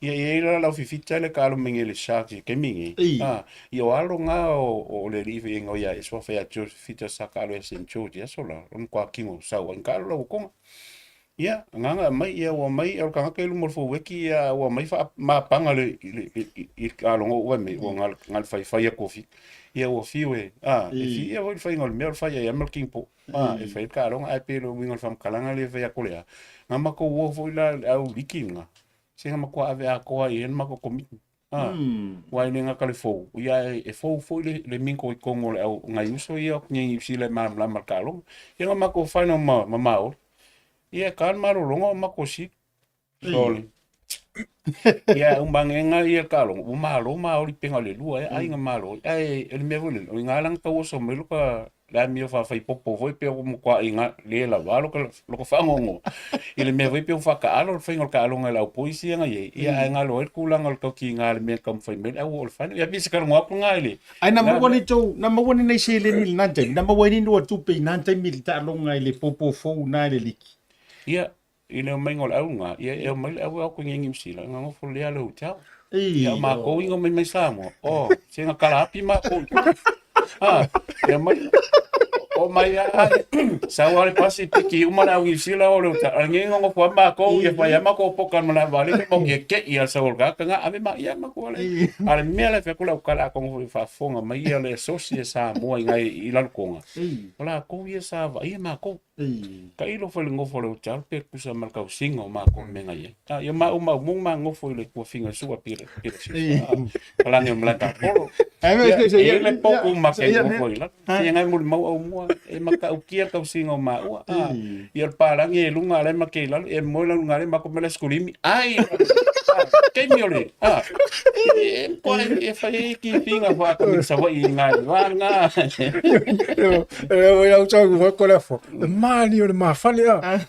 ia la fifita le kalo mengele shaki ke mingi ia alo nga o le rive nga ia so fa ya fita sakalo sen choji sola on kwa kingo sa wan kalo ko ia nga mai ia wa mai el ka ke lu morfo weki ia wa mai fa ma panga le i kalo ngo me ngal fa kofi ia wa fiwe ia wa fa ngol mer fa ia mer kimpo e fa ka lo ai pelo wingol fam kalanga le fa kolea nga ma ko wo fo la au likinga singa ma ko ave a ko ai en ma ko komit wa ni nga kalifo ia e fo le minko i kongo le au nga yuso ia ni sile ma la kalo ia ma ko fa no ma ia kan maru longo makosi sol ia umbangenga ia kalo umalo ri penga le lua ai nga malo ai el me vole o ngalang to so me lo ka la mi fa popo foi pe mo kwa inga le la valo ka lo ko fa ngongo ele me voi pe fa ka alo fa ngol ka alo nga la poesia nga ia nga lo el kulang al ko ki nga me kam fa me au fa ia bi se ka ngo ko nga ile ai number 1 nei se le ni nan tai number 1 ni tu pe nan tai mil ta lo nga ile popo fo na le liki ia ina mai ngol au nga ia mai au ko ngi msila nga ngo fo le alo tau ia ma ko ingo mai samo se nga kala api ma ko ia mai o mai sa wale pasi piki uma na ngi sila o le ta ngi ngo ko ma ko ia fa ya ma ko pokan mana vale mo ke ia sa olga nga ave ma ia ma ko le ale me le fa kula kala ko fa fonga mai ia le sosie sa mo ngai ilal ko nga ola ko ia sa va ia ma ko ka ilo fo le ngo fo le tal pe ku sa marka singo ma ko me ngai ia ma mo ma ngo fo le ko finga su a pire ala ni mlata polo ia le poku ma ke ngo fo ila ia ngai mo Aumua e maka ukia ka singo ma ia parang e lunga le makela e mo la lunga le mako mele skulimi ai ke miole ko e fa ki pinga fa ka sa wa inga vanga eu ia usar o Toleafoa mali o ma fale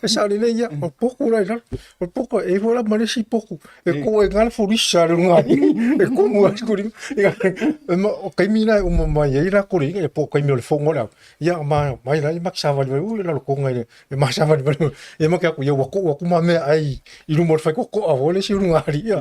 sa le ia o pouco la o pouco e vola male si pouco e ko e ngal fo risa lunga e ko mo skulimi o kaimina o ma ia ra ko ri e pouco miole fo ngola ia mai la mak sa va la ko ngai e ma sa va e ma ka ku ia ko ma me ai i lu mo fa ko a vole si lunga ri ia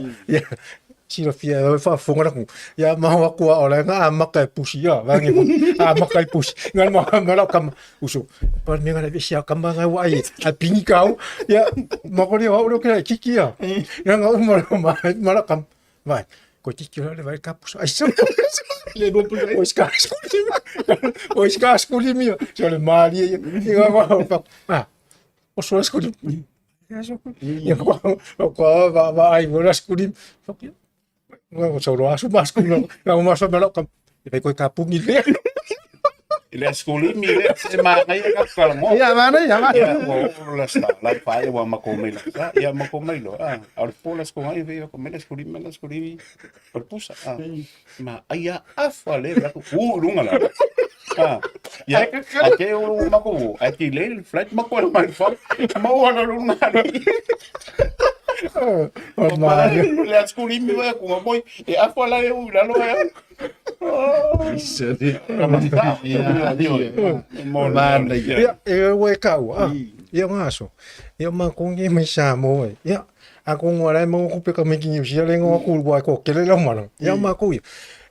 si la fia fa fonga ku ia ma wa ku o la nga ma ka pusi ia va ngi ma ka pusi ngal ma la kam uso pa me ngala sia kam nga wa ai a pinkau ia ma ko ri wa o ke kiki ia nga ma la kam vai ko kiki le vai kapus ai so le do pu o ska skulimi so le mali ia va o so skulimi ia ko va ai vola skulimi ngo so ro asu mas kuno nga mas me lo kam e ko kapung ile ile skulimi le se ma ngai ka kalmo ia mana la sta la fa wa ma ko melo ia ma ko melo al pola sko ngai ve ko melo skulimi por pusa ma ia afale la lunga la Ya, ake o mako, ake le flight mako le mai fa. Mau ana lu ngani. Le askuli mi wa ko moi e afa la e u la lo ya. Isa ni. Mana ya e we kau ya ngaso ya ma kong ye mai sa mo ya ako ngora mo ko pe ka me ki si le ngo ku wa ko ke le lo ma ya ma ku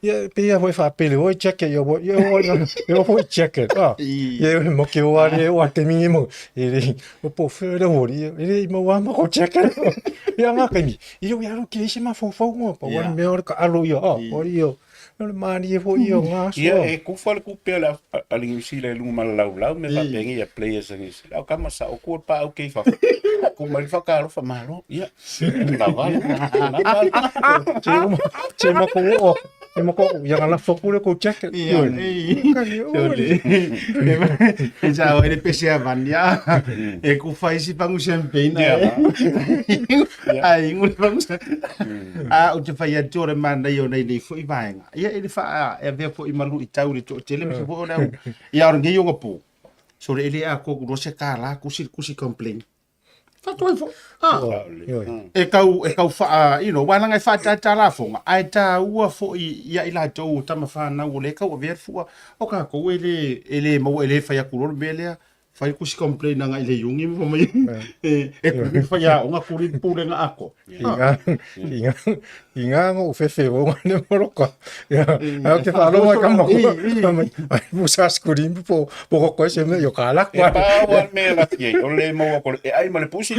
ya pe ya foi fa pele o check yo yo foi check ya mo ke wa le wa te mi mo e o po fe le ho ri mo wa mo ko check ya nga ka mi yo ya lo ke si ma fo mo pa wa me or ka alo yo o yo no le mani e foi yo ngaso ya e ku fa ku pe la ali si le lu mal lau me fa pengi ya players ni au kama sa o ku pa o ke fa ku mal fa ka lo fa malo ya la va che ma ko e mo ko ya la fo ku le ko check Iya, e sa o ele pese a vania e ku fai si pangu champagne ai ngu pangu a o te fai a tore manda yo nei nei foi vaenga ia ele fa e ve foi malu i tau le to tele me fo na ia or ngi yo ngapo so ele a ko ro se kala ku si complain fa toi fo e kau fa wana ngai fa ta la fo ai ta ua fo ia ila to tama fa na o le kau ver fu o ka ko ele mo ele fa ya kulor belea fa ku si complain nga ile yungi mo mai e ku fa ya o nga kuri pule nga ako inga ngo fe o ne moroka ya au te fa lo ka mo mo sa skuri po ko se me yo kala kwa pa wa me la tie o le mo ko e ai ma le pusi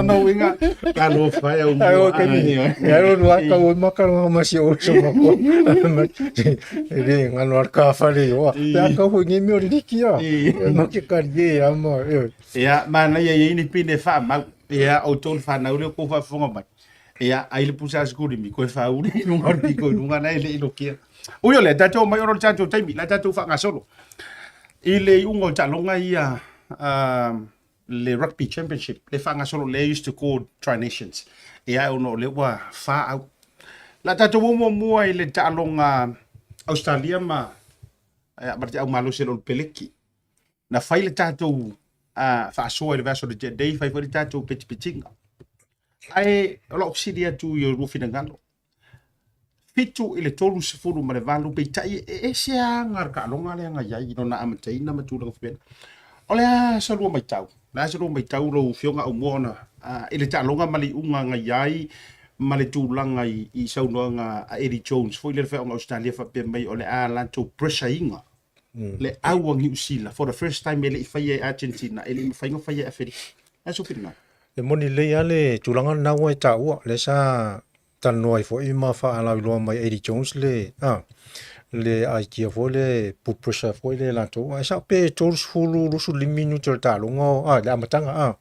no winga ka lo fa ya o ke ni ya lo wa ka o ma ka ma si o so ma ko e nga no ka fa le yo ya ka ho ngi mi o ri ki ya ma ke ka ye ya mo ya mana ya ini pine fa ma ya o tol fa na ule ko fa fonga mai ya ai le pusa skuri mi ko fa uri no ngor pi ko no ngana ile ilo kia o yo le tato mai oro tato taimi la tato fa nga solo ile ungo talonga ia le rugby championship le fa nga solo le used to call Tri Nations ya uno le wa fa au la tato mo mo ile talonga Australia ma berarti au malu selo peleki na faile tato fa so ele verso de dei fa foi tato petipitinga ai lo obsidia tu yo rufina ngalo fitu ile tolu sefulu ma le valu pe tai e se ngar ka longa le nga yai no na amatai na matu lo fen ole so lo mai tau na so lo mai tau lo fionga o mona ile ta longa mali unga nga yai male tu langa I sau no nga Eddie Jones foi le fa Australia fa pe mai ole ala to pressure inga le awang usila for the first time ele fai Argentina ele fai ngo fai Afrika aso pina e moni le ale tulanga na wa ta wa le sa tan noi fo I ma fa ala lo mai Eddie Jones le le ai ki fo le pu pressure fo le la to sa pe tors fulu lu su liminu ta lo ngo la matanga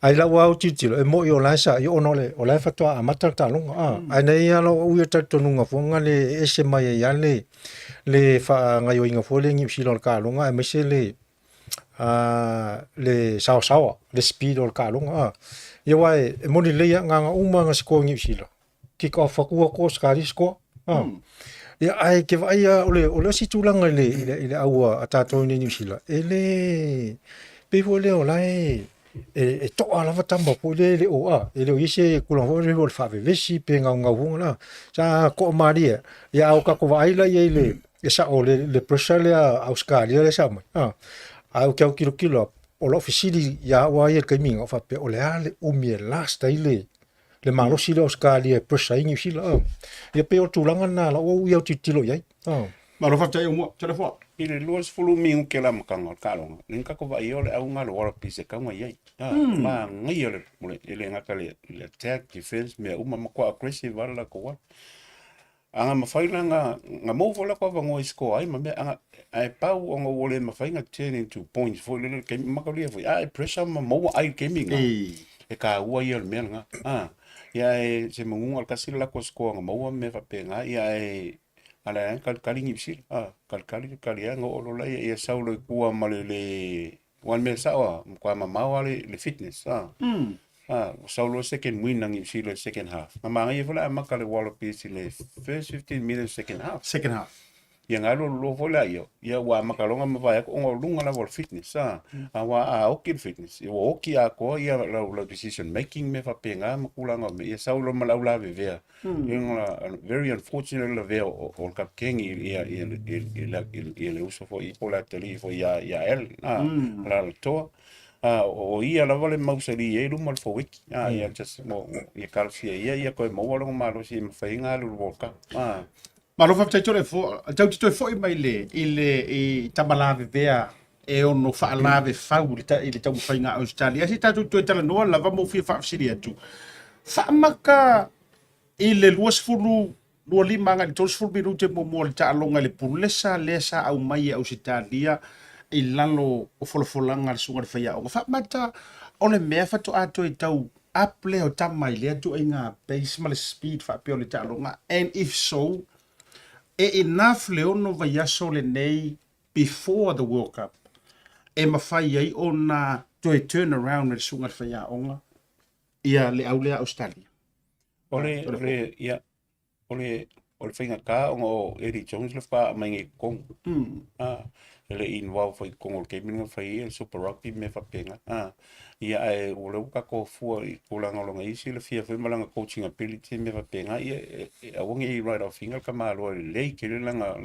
ai la wa utitilo e mo yo la sa yo no le o la fa to a mata ta lo ai nei alo u yo ta to nunga fo nga le ese mai ya le fa nga yo inga fo le ngi si lo ka lo nga me se le sao le speed or ka lo nga yo wa e mo le ya nga uma nga sko ngi si lo kick off ko ko skari sko ya ai ke va ya o le si tu langa le aua ata to ni si lo ele pe vo le o la e to ala vatamba po le o ele o ise kula ho re vol fa vesi pe nga hunga sa ko maria ya o ka ko vai la ele e sa o le pressure le Australia le sa au kilo o lo fisili ya wa ye ke minga fa pe o le ale o mi last ile le malo si le Australia pressure ni si la ya pe o tulanga na la o ya titilo ya ma lo fa tai mo telefone ile luas fulu mingu ke la makanga kalonga ninka ko vai ole au ngalo ora pise ka ngai ai ma ngai ole mole ile ngaka le attack defense me uma makwa aggressive ala ko wa anga mafaila nga mo vola ko vango isko ai ma me anga ai pau ongo wole mafainga turn into points for little ke makalia foi ai pressure ma mo ai gaming e ka ua ia le menga ya se mungu al kasila ko sko nga mo me fa penga ya ala kalkali ngipsil kalkali kalianga o lo ia saulo kua malele wan me sawa kwa mama wale le fitness Saulo second win nang New Zealand second half. Mamanga ia fala makale Wallabies le first 15 minutes second half. Second half. Ia ngalo lo fola ia wa makalonga mavai ko lunga la fitness wa oki fitness ia oki a ko ia la decision making me fa penga makulanga me ia saulo malaula vevea ia very unfortunate la veo o cap king ia le uso fo ipola tele fo ia el la to o ia la vale mausari e lu mal fo wiki ia just mo ia kalsia ia ko mo walo malo si fainga lu volka Malo fa tau fo mai le i tamalave vea e ono fa lave fau le tau fainga Australia si tatu tu tala no la va mo fi fa siria tu fa maka i le luasfulu lua lima nga le tolsfulu minute mo le talonga le pulesa lesa au mai Australia i lalo o folofolanga le sunga le faia o fa mata o le mea fa to ato i tau aple o tamai le tu inga base mal speed fa pe o le talonga and if so enough leono vaiaso le nei before the World Cup e mawhai ai o na toi turn around le sunga le whaia onga ia le au lea Australia ole whainga ka o Eddie Jones le wha mai ngai kong le involve fai kong o gaming fai Super Rugby me whapenga ia e ole uka ko fua i kulanga longa isi le fia fai malanga coaching ability me whapenga ia awangi i right off finger ka malo le kere langa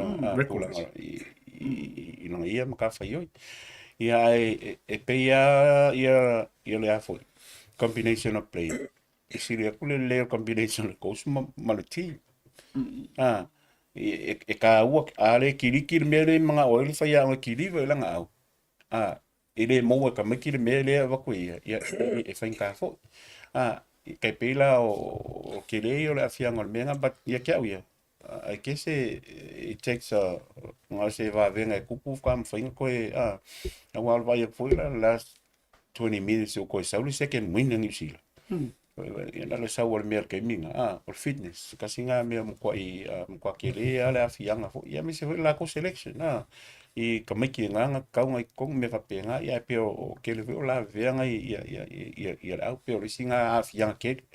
kulanga i longa ia maka fai oi ia e peia ia le afo combination of play isi le kule le combination le coach ma le team e ka ua ale kirikir mele mga oil fa ya kiri ve langa au ele mo ka makir mele va ko ia e fa ka fo ke pela o kire yo la fianga menga but ya ka ia I guess it takes nga se va venga kupu kam fa ko wal va ya foi la last 20 minutes ko sa lu second win ngi sila ia le sa wal mer ke minga por fitness kasi nga me mo kwa kire ala fianga fo ia me se la ko selection i kamiki nga ka nga kong me fa penga ia pe o ke le la venga ia au pe o singa fianga ke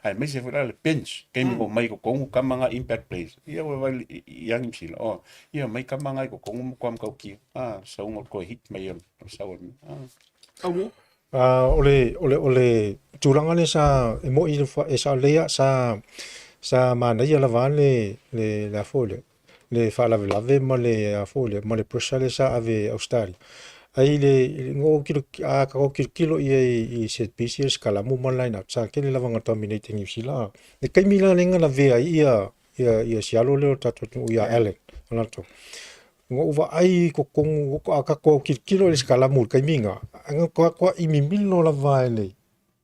ai me se la le bench ke mo mai ko kong kamanga impact plays ia wa ia ngi sila ia mai kamanga ko kong ko am ka ki sa ngo ko hit mai sa wal ole turanga le sa mo i sa lea sa mana ia la vale le la folia le fa la ma le folia ma le prosale sa ave Australia ai le ngo kilo i set pieces kala mo line out sa ke le lavanga dominating sila le kai mila lenga la vea ia sialo le tatu ia Allen alato ngo uva ai ko kong ko kilo le skala mo kai minga anga ko i mimilo la vale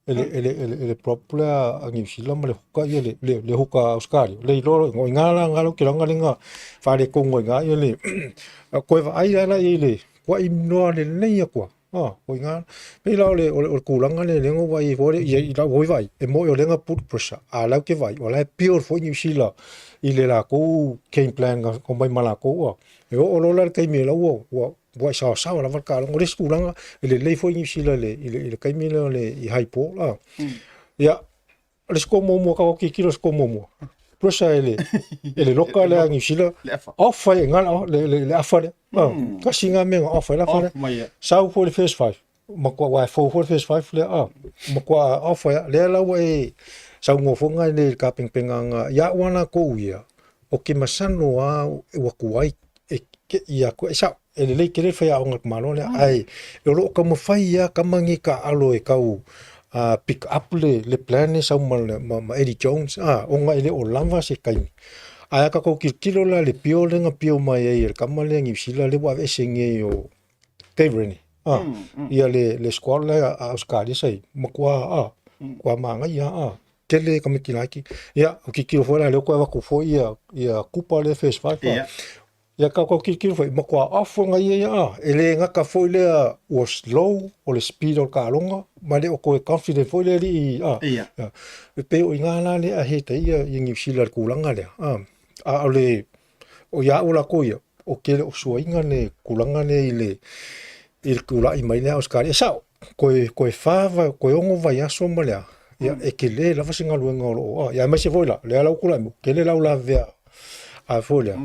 ele propria angi sila male huka ye le huka Australia le lo ngo ngalo kilanga lenga fa le kongo nga ye le ko va ai ala ile ko i no le nei ko ko nga pe la le kulanga le ngo vai vo ye la voi vai e mo yo lenga put pressure ala ke vai ola pure fo ni sila ile la ko game plan ko mai mala ko e o lo la kai me la wo sa la marca lo ris kulanga le fo ni sila le kai me le i hypo la ya le sko mo ka ki kilo sko mo prosa ele local le sila off ngal le afale ka singa me off la afale sa for the first 5 ma ko wa for the first 5 le ma ko off le la we sa ngo fo ngai le ka penganga ya wana ko ia o ke masano wa kuai ke ia ko sa ele le kere fa o ngak malo le ai lo ka mo fa ia ka mangi ka alo e kau pick up le plan sa ma Eddie Jones o nga ele o lava se kai aya ka ko kilo la le pio le nga pio mai e ka male ngi sila le wa esinge o Kevin ia le squad la Australia sai ma kwa manga ia kele ka mikilaki ia o kilo fora le ko va ko fo ia kupa le face five ia ka ko kilo foi ma kwa off nga ia ele nga ka foi le was slow o le speed o ka longa ma le o ko confident foi le ia pe o nga la le a heta ia ngi sila kulanga le le o ia o la ko ia o ke o so inga le kulanga le ile kula i mai le Australia sa koe whāwa, koe ongo vai aso ma lea. Ia, e ke le lava singa luenga o loo. Ia, mai se foi la, lea lau kula imu. Ke le lau la vea, a foi lea.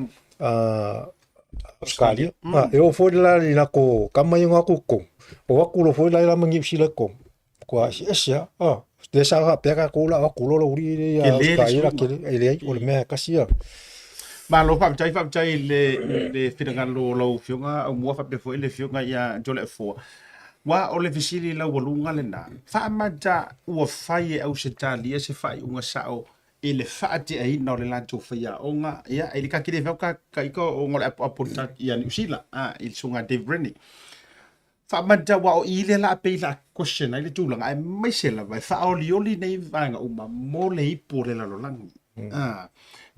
Australia. E o foi la li na ko kamai ngā kuko. O wakulo foi la ila mangi psila ko. Ko a si esia, te sa ha peka ko la wakulo lo uri ia Australia ke le ele o le mea kasia. Ma lo fa chai le finangalo lo fionga Aumua fa pe foi le fionga ia Toleafoa. Wa o le visili la walunga le na. Fa mata ua fai au se talia se fai unga sao e le faati ai no le lanto fia onga ia e le ka kile ka iko o ngole aponta ia New Zealand il sunga Dave Rennie. Fa mata wa o ile la pe la question ai le tulanga ai mai se la vai fa o lioli nei vanga uma mo le ipo le la lolangi.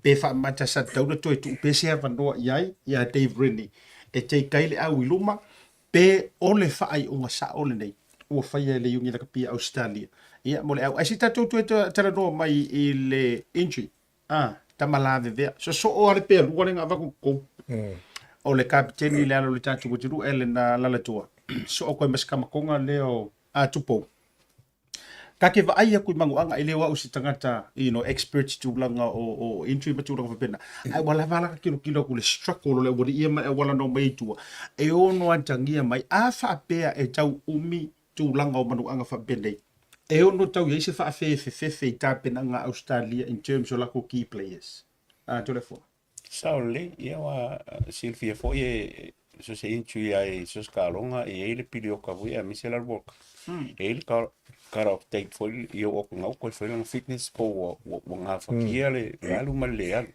Pe fa mata sa taula to tu pe se vando iai ia Dave Rennie e te kaile au iluma pe o le fai unga sa o le nei o fai le yungi la kapia Australia ia mo le au ai sita tu tara no mai i le injury tamala vea so o le pe lu nga va ko o le kapiteni le alo le tatu butiru ele na la tua so o ko mas kama konga leo tupo ka ke va ai ku mangu anga ile wa usi tangata experts tu langa o injury ma tu langa pena ai wala vala kilo ku le struggle le wori ia mai wala no mai tu e ono antangia mai a fa pea e tau umi tu langa o manu anga fa bende e ono tau ye se fa fe ta pena nga Australia in terms of like key players Toleafoa Saule ia wa Silvia foi so se injury ai so skalonga e ele pilio ka vui a misela work ele cara update foi eu o ngau ko foi lang fitness po o nga fa kiele alu malea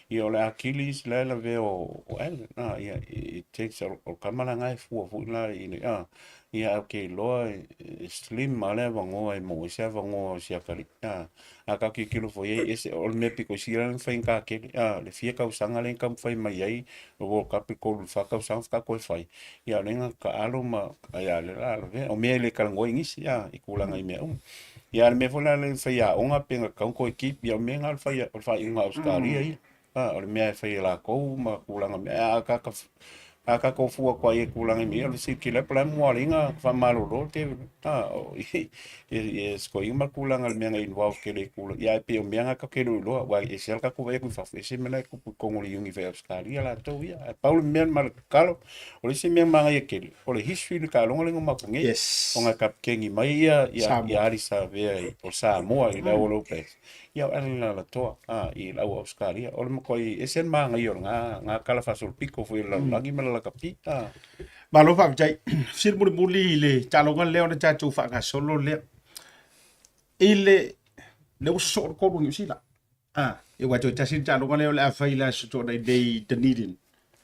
io la Achilles la veo ia it takes o kamala ngai fu la ia okay lo slim male vango ai mo se vango se akali aka ki kilo foi ese o me pico sira fa inka ke le fie ka usanga le kam fai mai ai o ka pico fa ka usanga ka ko fai ia lenga ka alo ma ia le la o me le kalango ingisi ikulanga i me ia me fola le fai a onga penga ka ko equipe ia me ngal fai inga Australia o le me fai la ko ma kulanga me aka ko fua kwa e kulanga mi le sikile plan mo linga fa malo ro te sko ima kulanga me ngai involve ke le kula ya pe o mianga ka ke lo wa e sel ka ku ve ku fa se me na ku ko ngoli yungi ve Australia la to ya Paul men mal kalo o le se me manga e ke o le history le ka longa le ngoma ku nge o nga kap kengi mai ya ari sa ve o Samoa i la o Lopez ia ala la toa i la Australia o mo koi esen manga i nga kala fa sul pico foi la lagi mala la kapita ma lo fa jai sir muli le talonga leo na tatu fa ka solo le ile le so ko New Zealand e wa to tasi talonga leo le fa ila so to dai Dunedin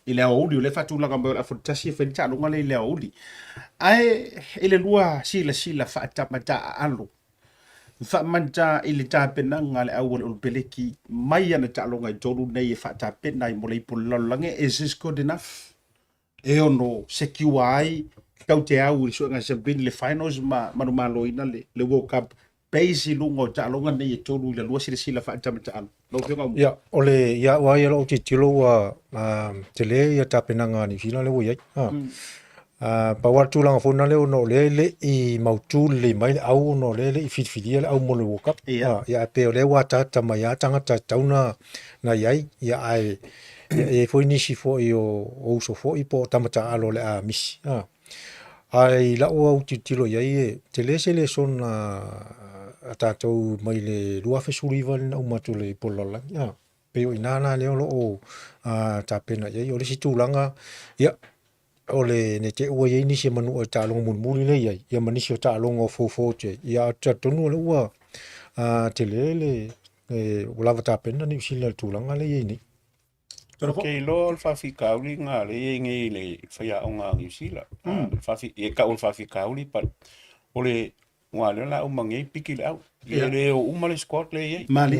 ile o le fa tu la ka ba fa tasi fa talonga le o ai ile lua sila fa tamata alo fa manta ile tapena ngale awol ul peleki mai ana talonga tolu nei fa tapena mo le pololange is this good enough e ono secuai Tautai au so nga se bin le finals manu maloina le World Cup base lungo talonga nei tolu le lua sila fa tamata no fionga ya ole ya wa ya lo titilo wa tele ya tapena ngani fina le wo ya pa watu langa fona le no le I mautu le mai au no le I fitfilia le au mo le woka ya pe le wata tama ya tanga tauna na yai ya ai e foi nisi fo o so fo po tamata alo le a misi ai la o titilo yai te le se le son atatou mai le lua fesurival na umatu le polola pe o inana le o tapena yai o le situlanga ya ole ne te ua ye ni se manu o talonga mulmuli le ia ia manisi o talonga o fofo te ia tatonu le ua te lele ulava tapena ni sila tulanga le ye ni okay lo fa fi kauli nga le ngi le fa ya onga New Zealand fa fi e ka ul fa fi kauli pa ole ngale la umangi piki le au le umale squad le ye mali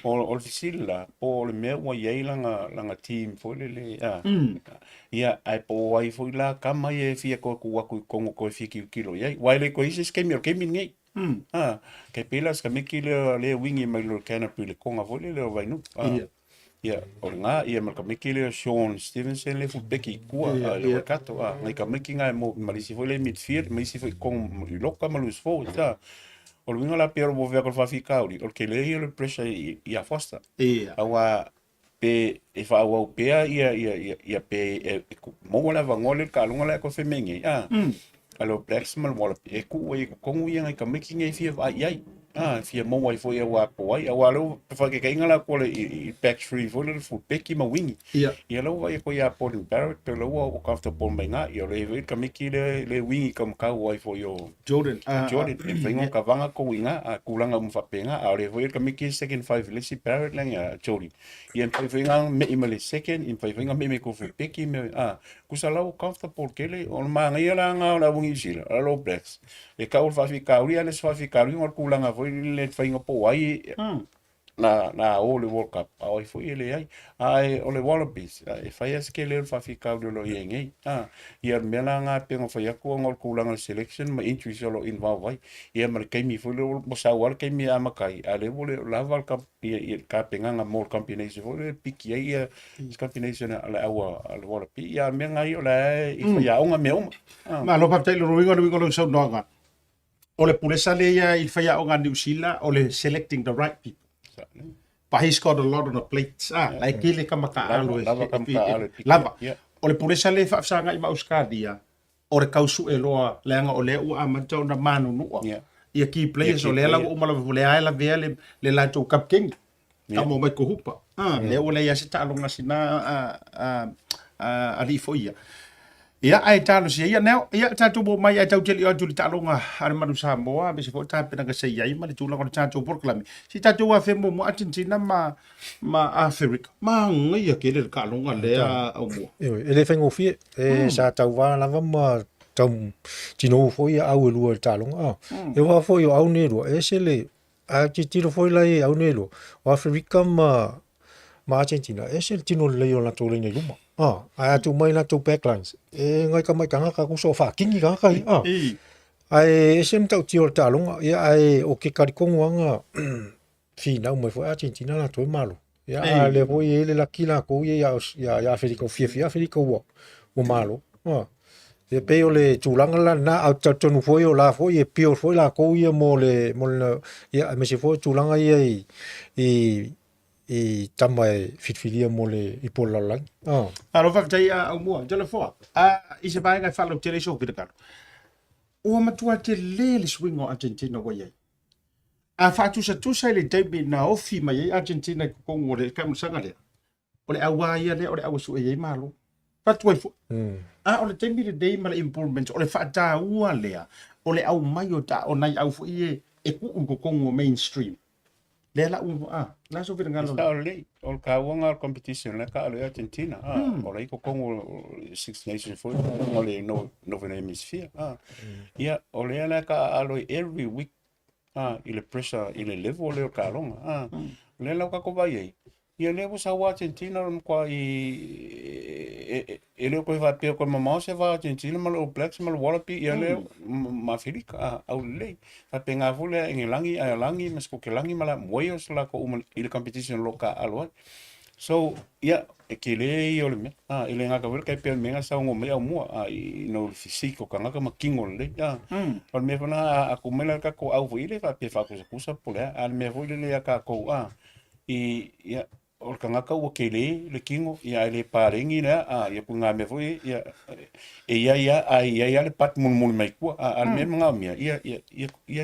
o fisila o le me wa ye langa team fo le ia ai po ai fo la kama ye fia ko ko fi kilo ye wa le ko isi skemi o kemi ngi ke pelas ka me kilo le wingi mai lo canopy le konga fo le vai no ia o nga ia ma ka miki le Sean Stevenson le fu peki kua le kato ngai ka miki ngai mo malisi foi le midfield malisi foi kong i loka malus fo ta o winga la pero bo vea ko fa fikauri o ke le le pressure ia fosta awa pe e fa wa pe ia pe mo la va ngole ka lunga la ko femenge alo blacks mal wala e ku e kongu ia ngai ka miki ngai fia ai fia mo wai foi wa po ai wa lo fa ke inga la ko le back free foi le fu peki ma wingi ia lo vai ko ia po Barrett pe lo o comfortable mai nga ia le ka miki le wingi kam ka wai foi yo Jordan e vengo ka vanga ko winga a kulanga mo fa penga a le foi ka miki second five le si Barrett langa Jordan ia pe venga me imale second in pe venga me ko fu peki me kusala o comfortable kele on ma ia la nga la wingi sila lo blacks e ka o fa fika uri ale fa fika uri ngor kulanga foi le fainga po ai na o le World Cup ai foi ele ai o le Wallabies e fai as que le fa fika uri lo yengi ia mela nga pengo fa yaku ngor kulanga selection ma entry solo involve ai ia mar kai mi foi le mo sa war kai mi amakai ale vole la World Cup ia ka penga nga more combination foi le piki ia combination ala awa al Wallabies ia me nga io la i fa ya nga me ma lo pa tai lo ringo lo so no ole pulesa le ia il faya o nga New Zealand ole selecting the right people. But he's got a lot on the plates. Like ele kama ka alo lava. Ole pulesa le fa sanga i Australia. Ore kausu e loa leanga ole u a matau na manu no. Ia key players ole la o mala vole ai la vele le la to cap king. Kamo mai ko hupa. Le ole ia se talo nga sina ali foia. Ia ai talo se ia neo ia tatu bo mai ai tau teli o tuli talo nga ar manu Samoa be se fo ta pena ka se ia ma le tula ko tatu por klami si tatu wa femo mo Argentina ma Africa ma ngai ke le ka longa le Aumua ele fengo fi sa tau va la ma tau tino fo ia au lu talo e wa fo yo au nero e se le a ti tiro fo la au nero o Africa ma Argentina e se tino le yo la tole ni luma ai tu mai na tu backlines e ngai ka mai kanga ka ku so fa kingi ka kai ai sem tau tio ta longa ia ai o ke kari kongu anga fi na mo fo Argentina na to malo ia le vo ele la kila ko ia Africa fia Africa o malo e pe o le tulanga la na au tonu fo yo la fo e pio fo la ko ia mo le ia me se fo tulanga ia i tamai fitfilia mo le i pola lang. Alo fa tai Aumua Toleafoa. I se bai ngai falo tele so pita. O matua te le swing o Argentina wa ye. Fa tu sa le debe na ofi mai Argentina ko ngore ka musanga le. Ole awa ia le ole awa su e malo. Fa tu fo. Ole debe le dei mal improvements ole fa ta ua le. Ole au mai o ta o nai au fo ie e ku ko ngo mainstream. Lela la so vira ngalo. Sta le ol ka wanga competition la ka le Argentina. Ola iko kongo Six Nations for ole Northern Hemisphere. Ia ole la ka alo every week. Ile pressure ile level le ka longa. Lela ka ko vai. Ia le sa Argentina kwa ele ko va pe ko mama se va Argentina mal o blacks mal Wallaby ia le ma Afrika au le fa penga vole en langi mas ko ke langi mala moyos la ko ile competition loka alwa so ia ke le yo le ile nga ka ver ka pe menga sa ngo me Aumua no físico ka nga ka makingo le por me fana a kumela ka ko au ile fa pe fa ko se kusa pole al me vole le ka ko ia o kangaka ua kele le kingo ia le parengi na ia punga me foi ia le pat mun mai ku al me nga mia ia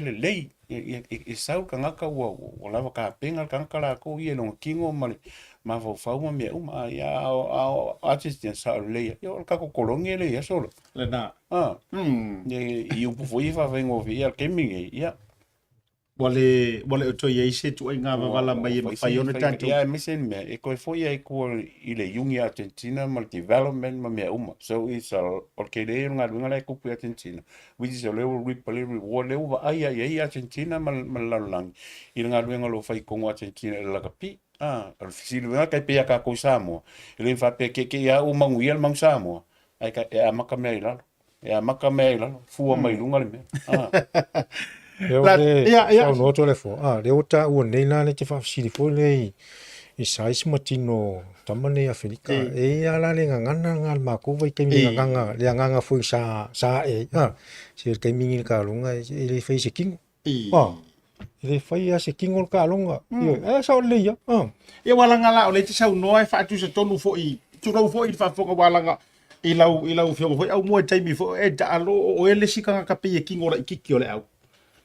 le lei ia sau kangaka ua lava ka penga kangaka la ko ia no kingo ma fa me ia artist sa le ia ka ko kolongi le ia solo le na ia pu foi fa vengo via keming ia Wale o toi eise tu inga wala mai fai ona tanto. Ja, misen me e ko foi ai ko ile yungi Argentina mal development ma me So is orkede nga lunga ko pu Argentina. Which is a level reward level ai Argentina mal lang. Ile nga lunga lo fai ko Argentina la kapi. Al fisil nga kai pe ka ko Samoa. Ile fa pe ke ya o mangu ia mang Samoa. Ai ka e makamela. E makamela fu mai lunga le me. Ia no Toleafoa. Le ota ua nei na le te fa sili fo le I sais matino tamane Afrika e ala le ngana ngal mako vai ke mi nganga le nganga fu sa si ke mi ni ka lunga le fai se king le fai a se king ol ka lunga yo sa le ya e wala ngala o le te sau noa e fa tu se tonu fo i tu lau fo i fa fo ka wala nga i lau fio fo au mo tai mi fo e da alo o ele sika ka pe king ora ikiki ole au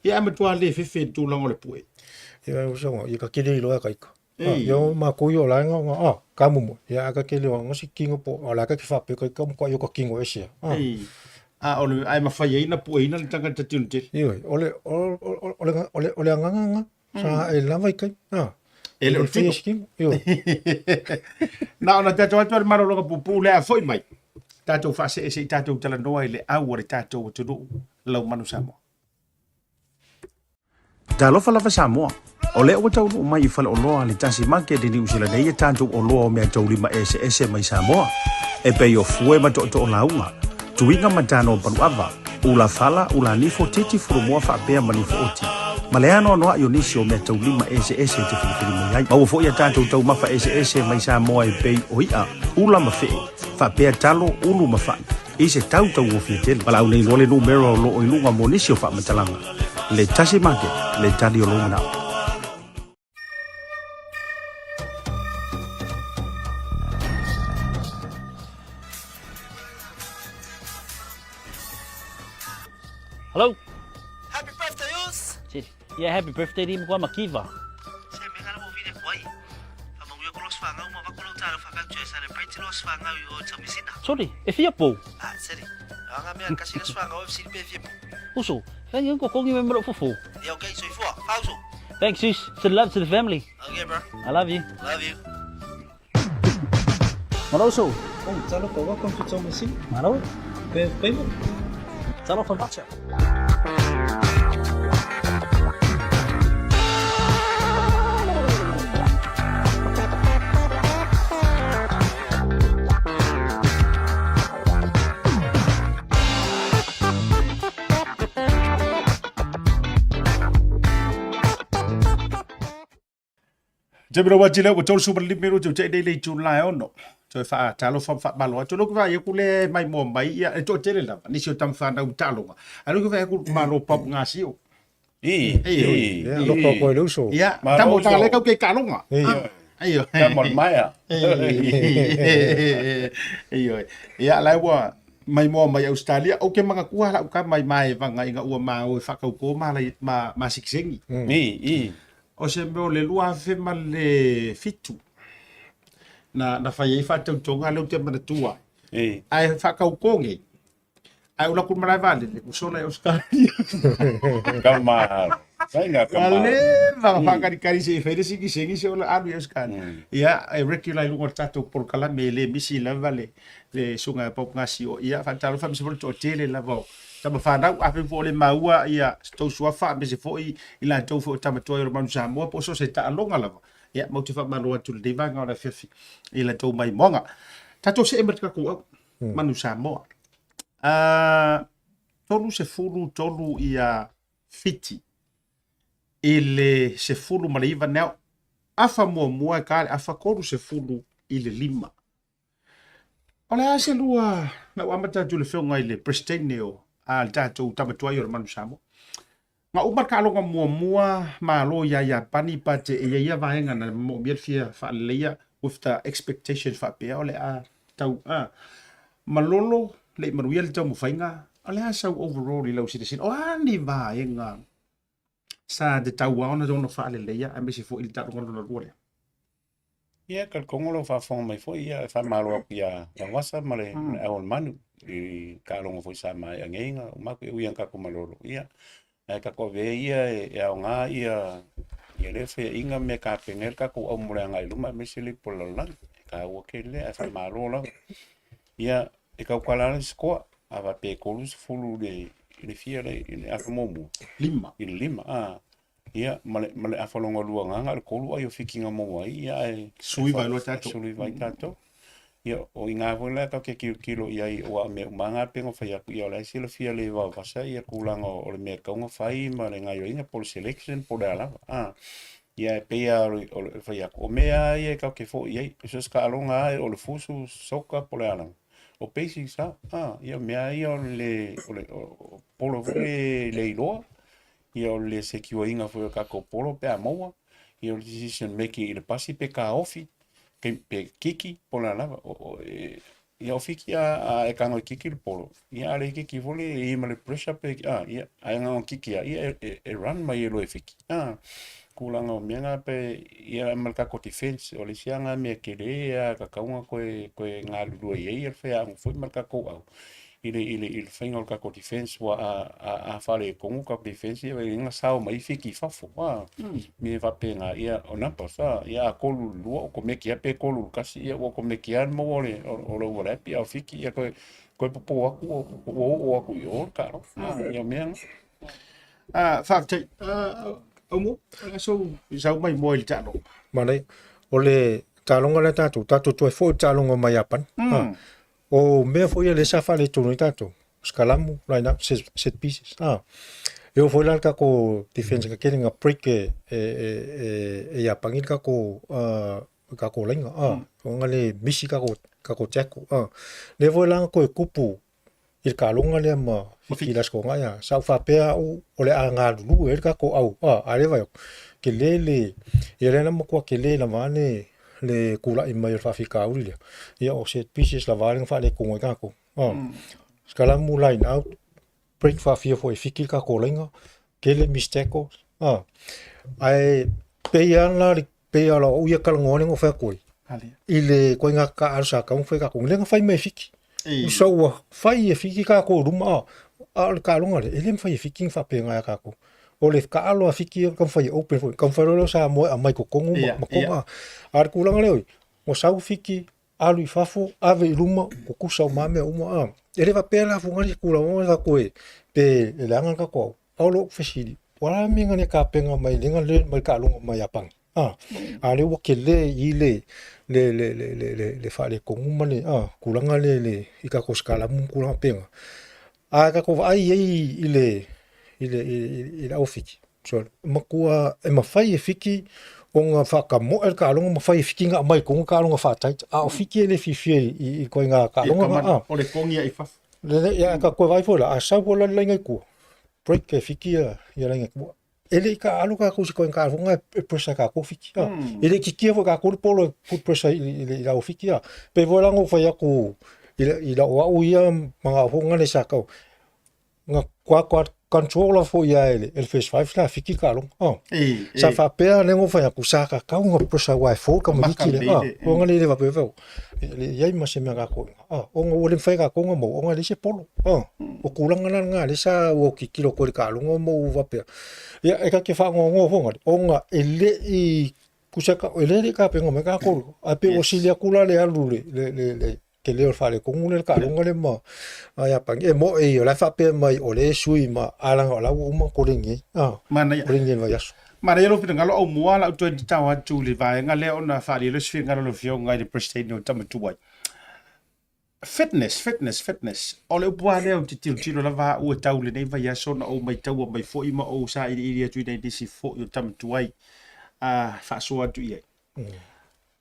e ama tu ale fe tu lango le pue ya so i ka kile lo ka ika yo ma ko yo la nga ka mu ya ka kile ngo si king po ala ka fa pe ka ko yo ka king o ese ole ai ma fai ina pue ina tanga te tunte yo ole nganga sa e la vai kai ele o fai king yo na ona te toa maro lo pupu le a foi mai tatou fa se tatou tala noa ile au ore tatou tu lau manu Samoa talofa lava Samoa o le o tau mai i fale o loa le Tasi Market ni usila nei tatou o loa o mea tau lima ese mai Samoa e pe o fue ma to launga tuinga matano panuava ula fala ula nifo titi furu mua fa pea manifo oti Maleano no ayo nisi o mea tau lima ese te filifili mai ai mau fo ia tatou tau mafa ese mai Samoa e pe o ia ula mafe fa pea talo ulu mafa ise tau o fietele pala au nei lole numero lo o ilunga monisi o fa matalanga le Tasi Market le tali o lo manao Hello? Happy birthday, Us! Yeah, happy birthday din ko makiva. Say, may kala mo vine kway. Amang yung kulos fangao mo bakulo talo fakagjoy celebrate los fangao yo sa misina. Sorry, if you po. Sorry. Ang aming kasi los fangao if silpe if po. Uso, kan yung ko kong member fufu. Yeah, okay, so ifo, pauso. Thanks, sis. Send love to the family. Okay, bro. I love you. Love you. Maroso. talo ko welcome to Thomasin Maro. pe Talo ko bacha. Jebro wajile wo tol super limero jo te dele July ono. So fa talo fa balo to lo va yekule mai mo mai ya to tele la ni sio tam fa na utalo. Alo ku va ku malo pop ngasio. lo ko ko lo so Ya, tamo ta le ka ke kalonga. Ayo. Tamol maya. Ayo. Ya lai wa mai mo mai Australia o ke manga kua la ka mai vanga inga ua ma o fa ka ko ma ma siksengi. O se me o le lua fe ma le fitu na fai fa tau tonga le te mana tua ai fa ka ukonge ai ula ku mara vale le ku sola o ska Kama. Venga, kama. ale va fa ka kari se fe se ki sengi se ola aru o ska ia ai regular lu tato por kala me le misi la vale le sunga pop ngasi o ia fa talo fa mi se to tele la vo tama whanau ape fo le maua ia tau sua wha me se fo i la tau fo tama toi o manu Samoa po so se ta alonga lava ia mau te wha malua tu le devanga o la whiwhi i la tau mai monga tato se emerika ku au manu Samoa tolu se fulu tolu ia fiti i le se fulu ma le iwa neo afa mua e kare afa koru se fulu i le lima o le ase lua na wamata tu le whiunga i le Pristine o al tatou tamatua o manu Samoa. Nga umar ka alonga mua ma lo ya pani pate e ya vaenga na mo fia fa leia with the expectation fa pe ole a tau malolo le maruia le tau mo fainga ole a sau overall i lau citizen o ani vaenga sa de tau ona dona fa le leia a mesi fo il tau ngolo le Ia ka kongolo fa fong mai fo ia fa malo ia yang wasa male awon manu i ka longo fo sa mai ngenga ma ku ia ka ko malolo ia ka ko ve ia e au nga ia le fe inga me ka penger ka ko Aumua ngai luma mesili pololan ka wo kele fa malo ia e ka kwala sko ava pe kolus fulu de le fiere in afomomu lima ia male afalonga luanga al kolu ayo fikinga mo ia sui vai lo tato ia o inga vola ka ke kilo ia o me manga pengo fa ia la sila fia le va fa ia kulanga o le me ka nga fai ma le ngai inga pol selection por ala ia peia o le fai o mea ia ka ke fo ia so ska longa o le fusu soka polana o peisi sa ia mea ia o le polo le ilo ia o le se kiwainga fo ka ko polo pe Aumua ia o decision making i le pasi pe ka ofi pe kiki polana ia o fiki a e kanga kiki le polo ia le kiki fo le i ma le pressure pe ia ai nga kiki ia e run mai lo e fiki kulanga o mianga pe ia malka ko defense o le sianga me kele ka kaunga ko nga lu ia fe a foi malka ko au ile fainga ka ko defense wa a fale ko ka defense ia nga sao mai fiki fafo me va penga ia ona pasa ia ko lu ko me kia pe ko lu kasi ia ko me kia mo le o lo wala pe fiki ia ko popo aku yo karo ia mianga fakte Aumua so sau mai mo il talo Manai, ole talonga le tatu toi fo talonga mai apan. O mea fo ia le safa le tunu tatu. Skalamu, line up, set pieces. Eu fo la ko defense ka kelinga break e apangil ka ko lenga. O ngale misi ka ko teko. Le fo la ko kupu il kalonga le ma fikilas ko ngaya. Sau fa pea o le anga lu ka ko au. Ale vai. Ke le na mo kwa ke le la mane le kula i mai fa fika uli ia o set pieces la valing fa le ko ka ko skala mu line out break fa fia foi fikil ka ko lenga ke le mistake ai peia la o ia kala ngone ngo fa ko ile ko nga ka alsa ka fa ka ko lenga fa mai fiki so wa fa ia fiki ka ko ruma al ka longa ele fa fiki fa pe nga ka ko o le ka alo afiki kan fai open foi kan fai sa mo a mai ko kongo ma konga ar kulanga le o sa fiki alu fafo ave luma ko kusa ma me uma ele va pela fu ngari kula mo sa ko pe le anga ka ko alo fashili wala mi ngane ka penga mai lenga le mai ka longa mai apang ale wo kele ile le fa le kongo mane kulanga le ika ko skala mu kulanga penga ka ko ai ile au fiki so makua e mafai e fiki o nga whaka mo e ka alonga mawhai e fiki nga mai ko nga ka alonga whatait o fiki ele fifia i koe nga ka alonga o le kongia i faf ia ka koe vai fola a sau fola lenga kua break e fiki ia lenga kua ele ka alonga ko si koe nga alonga e presa ka ko fiki ele kikia fo ka ko polo put presa i la o fiki pe vola ngo whai aku i la o au ia mga honga le sakau nga kwa controller fo ia ele face 5 la fiki ka long sa fa pea le ngo fa ku sa ka ka ngo prosa wa fo ka mo dikile o nga le va pe va le ia ma se me ga ko o ngo le fa ka ko ngo o nga le se polo o ku langa nga le sa o ki kilo ko ka long mo va pe ia e ka ke fa ngo fo nga o nga ele i ku sa ka ele ka pe ngo me ka ko a pe o silia kula le alu le ke leo fale ko ngule ka ngole mo ya pang e mo e la fa pe mai o le sui ma ala la u mo ko ringi mana ringi va yaso mana yelo pita ngalo Aumua la to tawa tu le vai ngale ona fa le sfi ngalo lo fio ngai de prestige no tama tu wai fitness o le bua le o tilo la va u tau le nei va yaso na o mai tau mai fo i ma o sa i tu nei disi fo yo tama tu wai fa so atu ye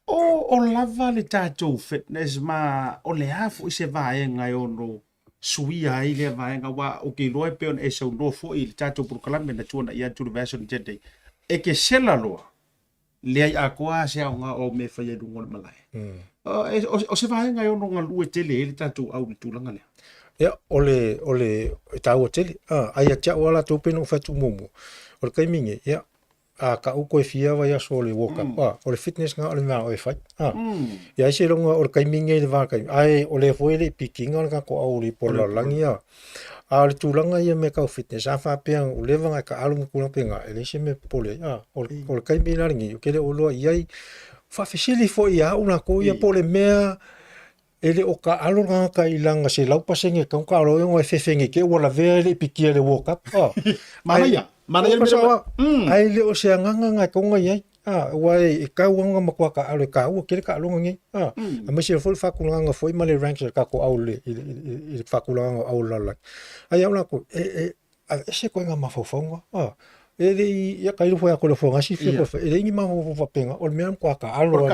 o lava le tatou fitness ma o le hafu i se vaenga e ono suia i le vaenga wa o ke loe pe on e sau no fo i le tatou proklame na tuana i atu le version jete e ke sela loa le ai a koa se au nga o me whai e rungo le malai o se vaenga e ono nga lue tele e le tatou au le tūlanga lea ia ole tau o tele ai a tia wala tau peno fatu momo o le kaiminge ia a ka uko e fia vai aso le woka o le fitness nga o le mea o e fai ia se longa o le kaiminge le vaka ai o le foele pikinga o le kako au le pola langi a le tūlanga ia me kau fitness a wha peang o le vanga ka alunga kuna penga e le se me pole o le kaiminge laringi o kele o loa iai wha fesili fo ia una ko ia pole mea ele o ka alunga ka ilanga se laupasenge ka unka alo yongo e fefenge ke wala vea le pikia le woka mana ia mira ai le o se nganga nga konga ia wai e ka wanga makwa ka alo ka u kele ka alunga ngi a me se fol fa kulanga foi male ranks ka ko au le fa kulanga au la ai au la ko e se ko nga mafofonga Ele ia kai foi a Toleafoa ngasi fia ko ele ngi mau fa penga o me ko ka alo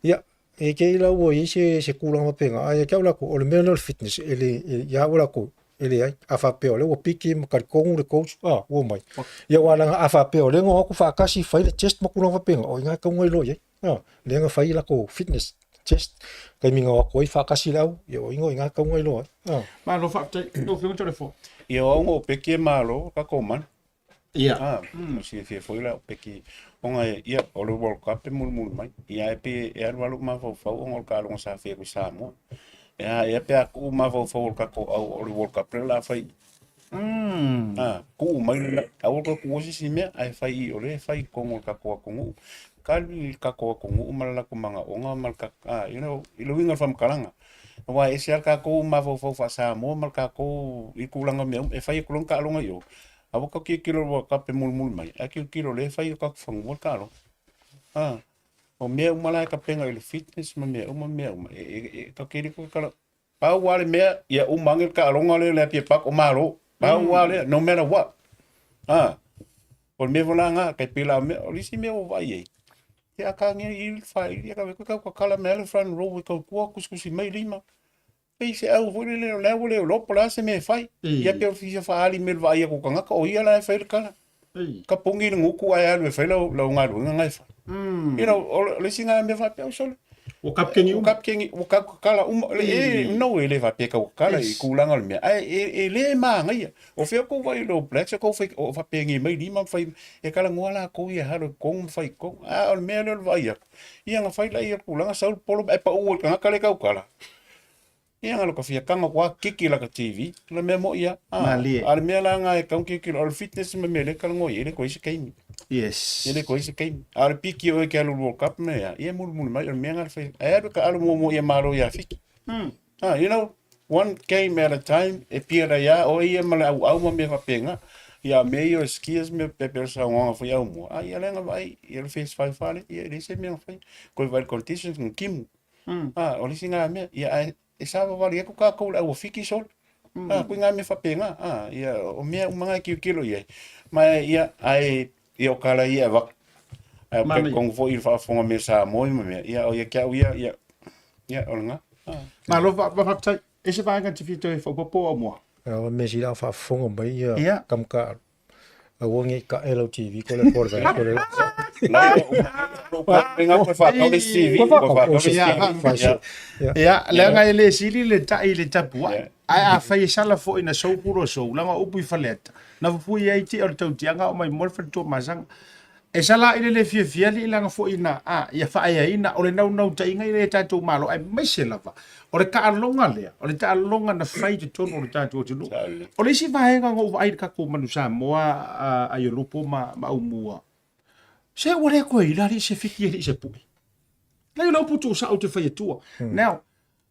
ia e ke ila o i se kula ma penga ai ke ula ko o me no fitness ele ia ula ko ele ai a fa pe o le o piki ma ka ko le coach o mai ia wala a fa pe o le ngo ko fa kasi fa le chest ma kula ma penga o nga ka ngoi lo ye le nga fa ila ko fitness chest kai minga ko i fa kasi lau ia o nga ka ngoi lo ma lo fa no fiu Toleafoa Ia o ngo peki malo ka koman. ia Si fie foi la peki onga ia o le World Cup mul mai. Ia pe e walu ma fo fo onga ka longa sa fie ku Samoa. Ia pe aku ma fo fo ka ko o le World Cup la fai. Ku mai au ko ku si me ai fai o le fai ko ngo ka ko ngu. Kali ka ko ngu mala ku manga onga mal ka you know ilo winga fam kalanga. Wa ese ka ko ma fo fa sa mo mal ka ko I kulanga me e fai kulong ka longa yo. Abo ka ki kilo ka pe mul mai. A ki kilo le fai ka fang mo ka lo. O me mala ka penga il fitness ma me e ka ki ko ka pa wale me ya mangel ka longa le pe pa ko malo. Pa wale no matter what. Por me volanga ka pila me lisi me o vai. Ya ka ngi il fai ya ka kala me front row ko kuskusi mai lima. Se au furi le lo pola se me fai ia pe ofisia fa ali me vai ko kanga ko ia la fai kala ka pongi nguku ai alu fai lo ngaru ngai fa you know le singa me fa pe solo o kap kengi o kap kala no ele va pe ka kala I kulanga me ai le ma ngai o fe ko vai lo plexe ko fe o fa pengi mai di ma fai e kala ngoala ko ia halo ko fai ko o me le vai ia nga fai la ia kulanga saul polo e pa o kala ka kala Ia ngalo ka fia kanga kwa kiki la ka TV. La me mo ia. Al me la nga e kang kiki al fitness me mele kala ngo ile ko isi kaimi. Yes. Ile ko isi kaimi. Al piki o ke alu World Cup me ia. Ia mul mai al me ngal fa. Ai ka alu mo ia maro ia fiki. You know, one game at a time. E pira ia o ia mala au me fa penga. Ia me yo skis me pepe sa nga fa ia mo. Ai ia lenga vai. Ia face five fale. Ia dise me fa. Ko vai competitions ng kim. Oli singa me ia e sava vale ko ka ko o fiki sol ko nga me fa penga ia o me mga kilo ia ma ia ai o kala ia va ai ko fo ir fa fonga me sa mo me ia o ia ka ia o nga ma lo va tai e se vai ga te fito e fo popo Aumua o me si la fa fonga mai ia kam ka a wongi ka LTD ko le forza ko le Penga ko fa ko TV ko fa ko ia le nga ele sili le tai le tapu ai a fai sala fo ina so puro so langa upu I faleta na fu ia ti o tau tianga o mai mol fa to masang e sala ile le fia li langa fo ina ia fa ia ina o le nau tai ngai le tatu malo ai mai se lava o le ka longa le o le ta longa na fai te tono o le tatu tu o le si vai nga ngo ai ka ko manu Samoa Aiolupo ma Aumua se ore ko ila ri se fiki ri se pu la yo putu sa o te fai tua now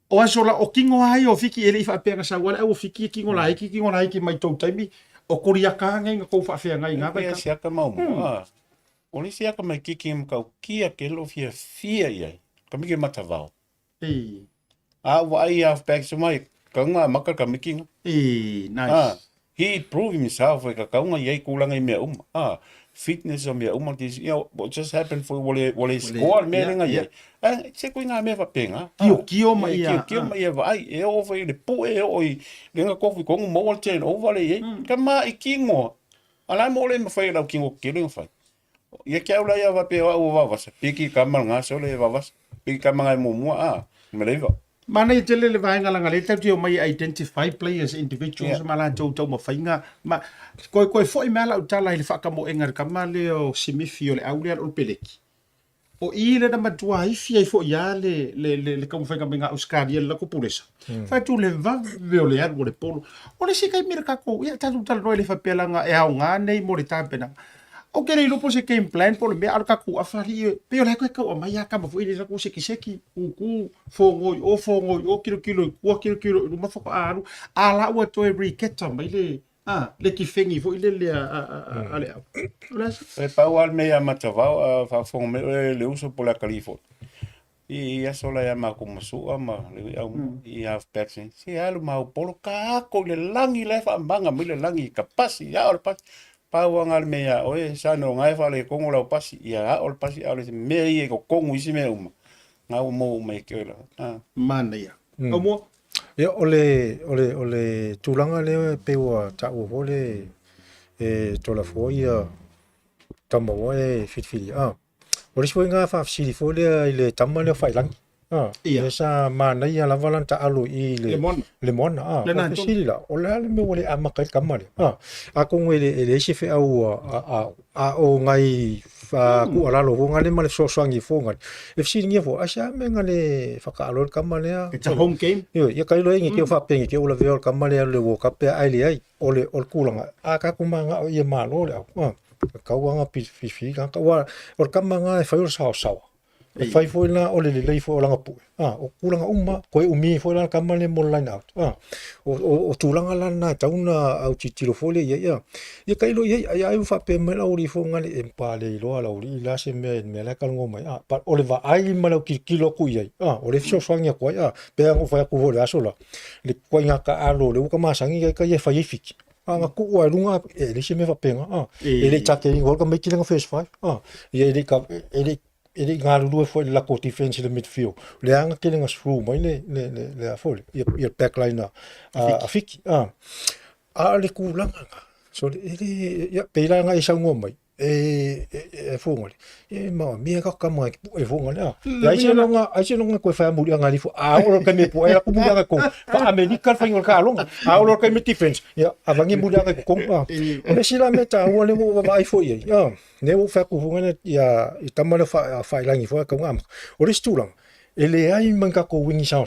o asola o kingo ai o fiki ele fa pega sa wala o fiki kingo lai ki mai Tautai mi o koria ka ngai ko fa fe ngai nga ba sia ka mau o le sia ka mai kiki ka kia ke lo fia ia ka mi ke matavao wai af back so mai ka nga maka ka miki nice he proved himself ka nga ia kulanga me fitness o me what just happened for wale score me nga ia se ko nga me fa penga kio mai ia vai e o vai le pu e o le nga ko ko mo ten over le ka ma ikingo ala mo le me fa la kingo ke le fa ia ke ula ia va pe o va va piki ka mal nga so le va va piki ka nga mo me le va mana I tele le vaenga langa le tau mai identify players individuals mala tau ma fainga ma ko foi mala utala ile faka mo engar kamale o simifio le aulia o peleki o ile na matua ifi ai foi ya le como fainga menga Australia la ko pulesa fa tu le va veole ar le polo o le sika mira ka ko ia tatu no le fa pelanga e aunga nei mo le tapena o ke Aiolupo se game plan por me ar ka ku afari pe o le ko mai ya ka mo foi le ko se kiseki ku fongo o kilo no ma foko aru ala o to every keta mai le ki fengi foi le ale e pa wal me ya matavao fa fongo me le uso por la California ia sola ya ma como su ama le ia persin si alu ma polo ka ko le langi le fa manga mi le langi kapasi ya or pa pau anga me ya oe sa no ngai fa le kongo la pasi ia o pasi ale me i ko kongo isi me uma nga mo me ke la mana ia Aumua ia ole tulanga le pe wa ta o hole Toleafoa ia tamawa fitfili ole soi nga fa fili fo le tama le fai langi ia sa mana ia la valanta alo i le mona le fili la ole ale me ole amaka kamale a ko ngwe le se fe au a o ngai fa ku ala lo ngale male so swangi fo ngai e fili ngi fo asa me ngale fa ka alo kamale it's a home game ia kai lo ngi ke fa pengi ke ola veol kamale le wo kape ai ole kulanga a ka kumanga ia malo le kauanga fifi ka wa or kamanga fa sa fai foi na ole le fo langa pu o kulanga ko umi fo la kamale mo line out o tulanga la na tauna au titilo fo le ia kai lo ia ai fa pe me la uri fo ngale empale lo ala uri la se me la kalngo mai pa ole va ai ma lo kilo ku ia ole so swanga ko pe ngo fa ku vo la sola le ko nga ka alo le ka masangi ka ia fa fiki nga ku wa lunga le se me fa penga ele take ngol ka me kilenga face 5 ele ka ele ngalu foi la ko defense le midfield le anga kilenga screw mai le a foi ia backline a fiki le ku langa so ele ia pela nga isa ngomai fongole ma mi ka kama fongole ai se longa ko fa muri nga lifu o ka me po era ku muri nga ko fa america fa ngol ka longa o ka me defense ya avangi muri nga ko o sila meta o le mo vai foi ya ne o fa ku fongole ya tamale fa langi fo ka ngam o le stulang ele ai manga ko wingi sa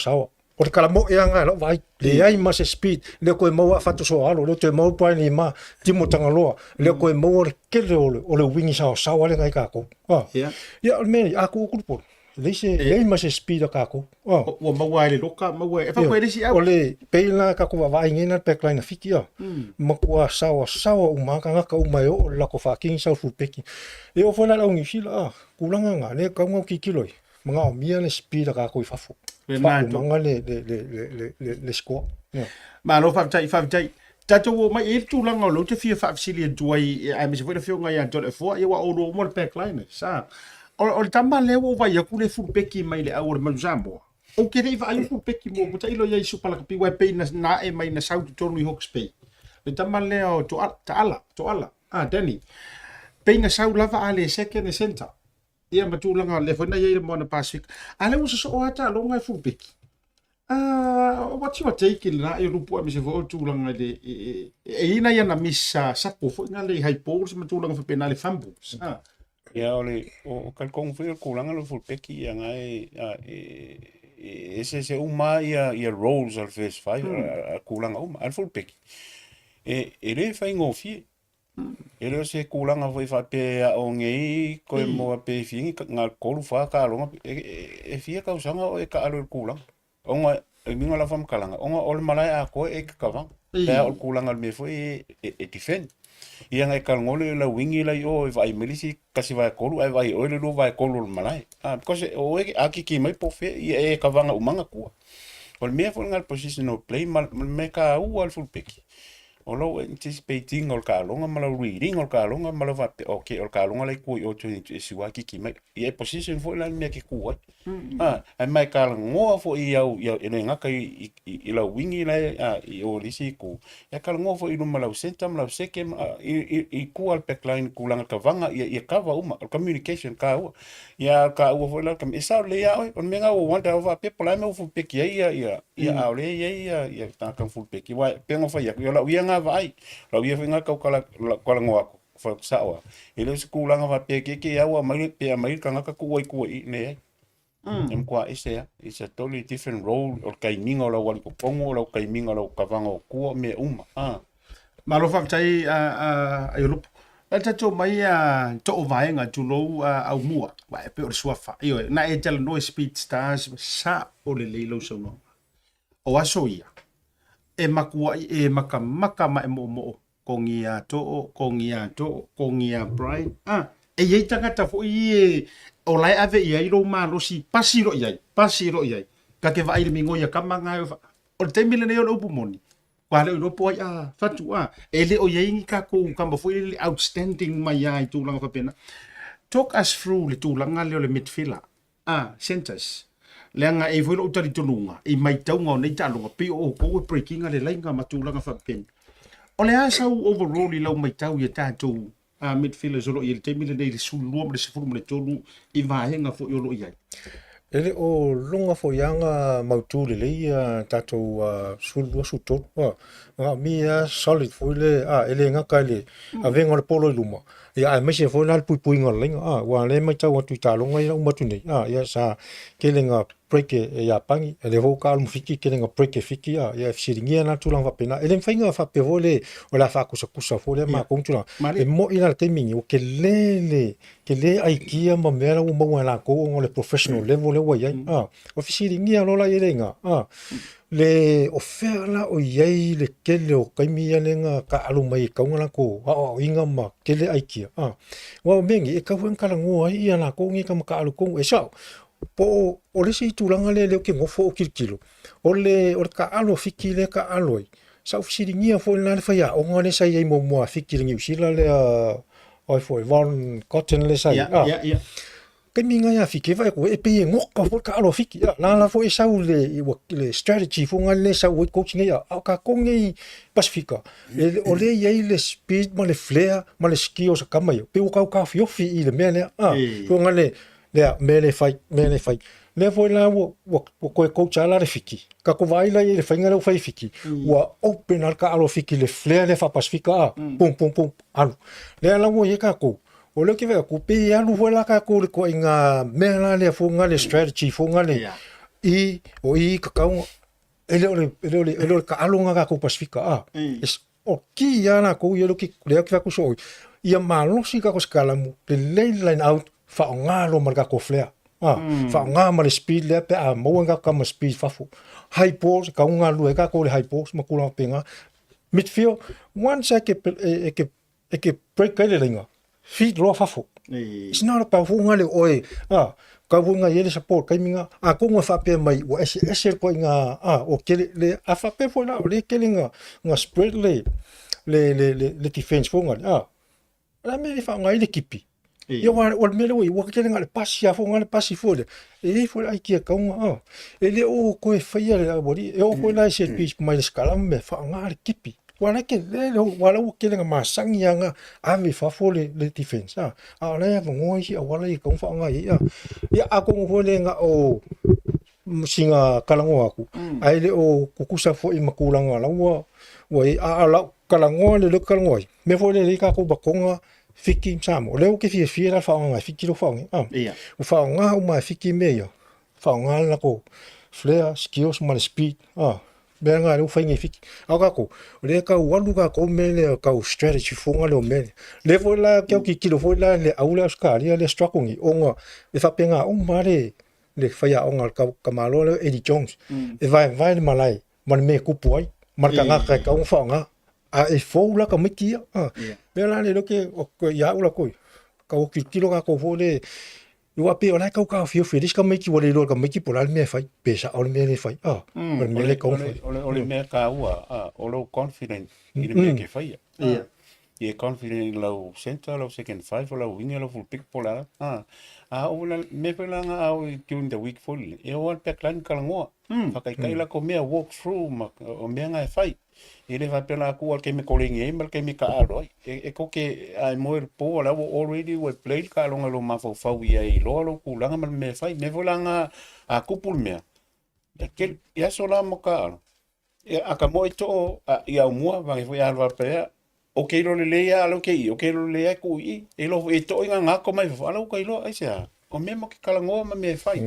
o te kalamo nga lo vai le ai ma se speed le ko mo fa to so alo le te mo pa ni ma timo tanga loa le ko mo ke le o le wingi sa le ngai ka ko ya me a ku po le se le ma se speed ka ko o ma wa le loka ma wa fa ko le si o le peila ka ko va ngina backline fiki ma ko sa o ma ka ka o mai o la ko fa king sa fu peki e o fona la ungi sila kulanga nga le ka ngo ki kiloi mga mia le speed ka ko fa fu manga le score ma lo fa tai tato wo mai e tulanga lo te fia fa fsili duai ai me se foi fio ngai anto le fo e wa o lo mo backline sa o tamba le wo vai ku le fu peki mai le au ma zambo o ke dei vai fu peki mo buta ilo ia isu pala kapi wa pe na e mai na sauti tonu i Hawke's Bay le tamba le o to ala Danny pe na sau lava ale second center ia matulanga le fo na ia mo na Pacific ale mo so o ata lo ngai fu peki what you are taking na Aiolupo me se vo tulanga de ina ia na missa sapo fo na le high balls me tulanga fo penale fumbles ia ole o kalkong fo kulanga lo fu peki ia ngai ese uma ia rolls al face 5 kulanga al fu peki ele fa ngofi ele se kulanga foi fa pe o ngei ko mo pe fingi ngal kolu fa ka longa e fia ka usanga o ka alo kulanga onga minga la fam kalanga onga ol malai a ko e ka va pe ol kulanga me foi e defend ia ngai kal ngole la wingi la yo vai milisi kasi vai kolu ai vai ole lu vai kolu malai because o aki ki mai po fe e ka vanga umanga ku ol me fo ngal position no play mal me ka u al full pick olo anticipating ol kalonga malo reading ol kalonga malo va okay ol kalonga lai ku o to siwaki ki mai e position fo la me ki ku ai mai kalonga fo ia ene ngaka i la wingi la i o lisi ku ya kalonga fo i no malo center malo seke i ku al backline ku langa ka vanga ia ka va uma communication ka ia ka o fo la kam isa le ia on menga o wanda va pe pola me fo pe ki ia aule ia ta kan full pe ki wa pengo fa ia la uia vai la ia finga ka kala ngoa fa sawa ele se kulanga va pe ke awa mai pe mai kanga ka ku ne kwa ise it's a totally different role o kai minga la wali ko pongo la kai minga la ka vanga ku me uma ma lo fa tai Aiolupo tato mai to vaenga tu lo Aumua wa pe o suafa io na e tell no speed stars sa o le leilo so no o aso ia e makua e maka ma e mo kongia Brian e ye tangata fo i o lai ave ia i lo ma lo si pasiro ia ka ke vai mingo ia kamanga o te mile ne o upumoni pa le no po fatu ele o yei ka ko kamba foi le outstanding mai ai tu langa pena talk us through le tu langa le midfielder centers lenga e foi lo tari tununga i mai taunga nei talunga pe o ko breaking ale lainga matulanga fa pen ole asa overall i lau mai tau ia tatu midfielders lo i te mile nei le sulu le sefulu le tolu i vaenga fo yo lo ia ele o longa fo yanga mautu le tatou sulu suto mia solid fo le ele nga kale avenga le polo luma ia me se fo na pui ngolenga wa le mai tau tu talonga ia umatu nei ia sa kelenga break ia pangi ele vo ka mu fiki kelenga break fiki ia fsiringia na tu langa pena ele mfainga fa pe vole o la fa kusa fo le ma kontuna e mo ina te mingi o ke le aikia ma mera o mo la ko o le professional level le wa ia o fsiringia lo la yelenga le ofera o yei le kele o kaimia lenga ka alu mai kaunga ko o inga ma kele aikia wa mengi e ka wen kala ngo ai ana ko ngi ka ka alu ko e sa po o le si tulanga le ke ngofo o kilkilo o le ka alu fiki le ka aloi sa ofisiringia fo na le fa o ngone sa ye mo fiki le usila le o foi von cotton le sa ke minga ya fiki vai ko e pe ngoka fo ka alo fiki la fo e sa le strategy fo ngal le sa o coaching ya ka kongi pacifica o le ye le speed ma le flair ma le skill sa kama yo pe o ka fio fi i le mele fo ngale le mele fight le fo la o ko coach ala le fiki ka ko vai la le fainga le fai fiki wa open al ka alo fiki le flair le fa pacifica pum alo le la wo ye ka ko o le ke ko pe alu vola ka ko ko inga mena le fo nga le strategy fo nga le i ka ka ele ka alunga ka ko pacifica es o ki ana ko yo ki le ka ko so ia malo si ka ko skala mu le line out fa nga lo marka ko flea fa nga ma le speed le pe mo nga ka ma speed fa fo high balls ka nga lu ka ko le high balls ma ko la penga midfield once ke break ka le linga feet lo fafo it's not about who ngale oi ka wunga yele support kai minga ko nga fa pe mai o ese ko nga o kele le fa pe fo na le kele nga spread le defense fo nga la me fa nga ile kipi yo wa o me le o kele nga le passi fo nga le passi fo le fo ai ki ka nga ele o ko e fa ya bodi o ko la se pitch mai skala me fa nga le kipi wala ke wala o ke nga masang yanga ave fa fo le defense la ya ngoi si wala i kong fa nga ya ako ngo le nga o singa kalango aku ai le o kukusa fo i makulanga la wa la kalango le kalango me fo le ka ko bakonga fiki samo le o ke fi la fa nga fiki lo fa nga o fa nga o ma fiki me yo fa nga la ko flare skills mal speed benga le fainga fiki ko le ka walu ka ko mele ka strategy fonga le mele le vola ke ki kilo vola le aula skali le strakongi onga e fa penga o mare le faya onga ka malo le Eddie Jones e vai malai man me kupu ai marka nga ka o fonga e fo la ka miki bela le ke o ya ula ko ka o ki kilo ka ko vole yo ape ona ka fio feliz ka mai ki wale lo ka mai ki por al me fai pesa al me le fai me le ko ole me ka o lo confident i le me ke fai e confident lo center lo second five lo winga lo full pick pola o la me pela nga during the week full e o pe plan ka ngo fa kai la ko me walk through o me nga fai ele va pela ku ke me calling e mal ke me ka alo e ko ke ai mo el po la already we played ka longa lo ma fo ia lo ku langa mal me fai me volanga a kupul me ke ya sola mo ka e aka mo to ia Aumua va ke foi alva pe o ke lo le ya lo ke o ke lo le ku i e lo e to nga ko mai fa lo ka lo ai sa o me mo ke kala ngo ma me fai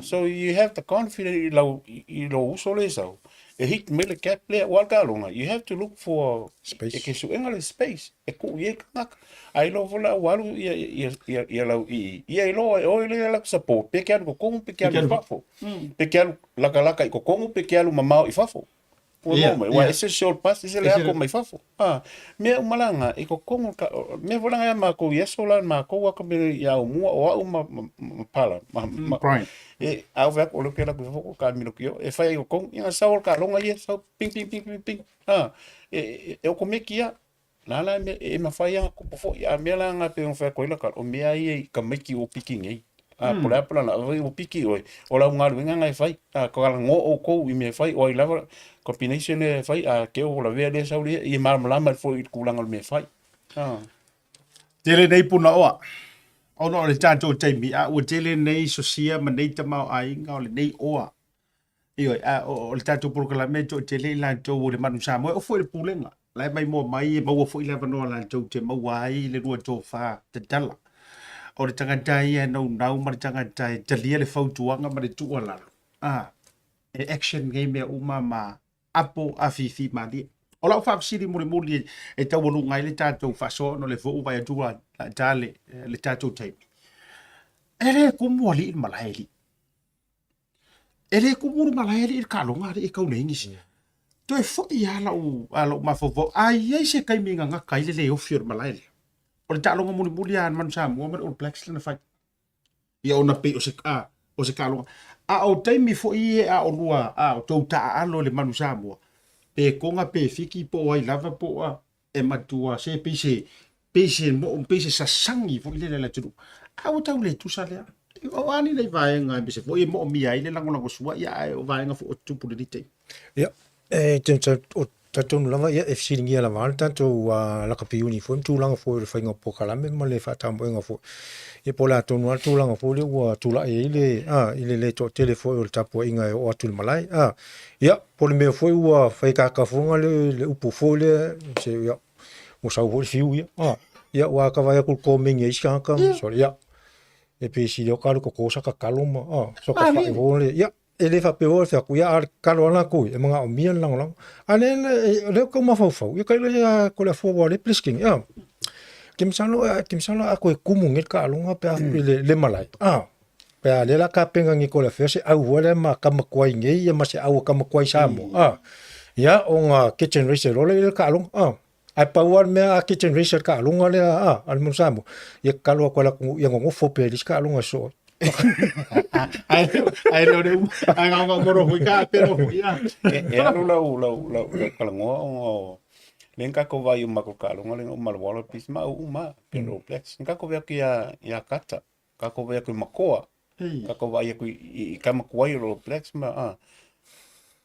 so you have the confidence lo uso le so e hit mele cap player walka longa you have to look for space e ke su engale space e ku ye knak ai lo vola walu ia lo ia lo o le la support pe ke ko pe ke fafo pe ke la kala ko pe ke mama i fafo o mo wa ese short pass ese le ko mai fafo me umalanga e ko kongo me volanga ma ko yeso la ma ko wa ka me ya Aumua o uma pala e au va ko lo que la ko ka mi lo que e fai o kon ia sa ka longa ia sa ping e o ko me kia nala me e ma fai ko fo ya me la nga pe on fa ko la ka o me ai ka me ki o picking ai por la o piki o la unga winga ngai fai ko la ngo o ko i me fai o i lava combination e fai ke o la vea le sauli i marmalama fo i kulanga me fai tele nei puna oa ono le tato taimi o tele nei sosia ma nei tamau ai nga o le nei oa io o le tato proclamento tele la to o le manu Samoa o fo le pulenga lai mai mo mai e mau fo i lava no la to te mau ai le rua to fa te tala o le tangata ia nau ma le tangata e talia le fautuanga ma le tuala e action game e uma ma apo afifi mali o la fa siri muri e tau lu ngai le tato fa so no le vo vai tua tale le tato tai ele kumu ali malaili ele kumu malaili il kalonga e kau nei ngisi to e fo ia la u alo ma fo ai se kai minga nga kai le o fior malaili o le talonga muri an man Samoa ma o Blacks na fa ia ona pe o se kalonga o taimi fo i o lua o Tautai alo le manu Samoa pe konga pe fiki po ai lava po e matua se pese sa sangi fo le la tu o tau le tu sa le o ani le vai nga be se fo i mo mi ai le lango sua ia o vai nga fo o tu pu le te ia o tatonu lava ia e fisiringia lava ale tatou lakapi uniform tulaga foi le faiga pokalame ma le faatamoega foi ia po le atonu ale tulaga foi le ua tulaʻi ai i le lē toʻatele foi o le tapuaʻiga e o atu le malai ia po le mea foi ua faikakafoga le upu foi le se ia ua sau foi le fiu ia ua akavai aku le komegi ai sikagaka so ia e pesi le o kale kokō sakakalo ma sokafaʻi foi le ia ele fa peor fa ku ya kalo na ku e mga omia lang ane le ko ma fau ya kai le ko la fo le plisking ya kimsano ako e kumu ngel ka longa pe le malai pe ale la ka penga ngi ko la fese au wala ma kama kwai ngi ya ma se au kama kwai samo ya on kitchen racer le ka long ai power me a kitchen racer ka longa le al mo samo ya kalo ko la ya ngo fo pe ka longa so ai lo de ai nga moro hui ka pero ya lo kalango lenka ko vai uma ko kalonga le uma wala pisma uma pero plex nka ko vea ya kata ka ko vea ko makoa ka ko vai ko i kama ko lo plex ma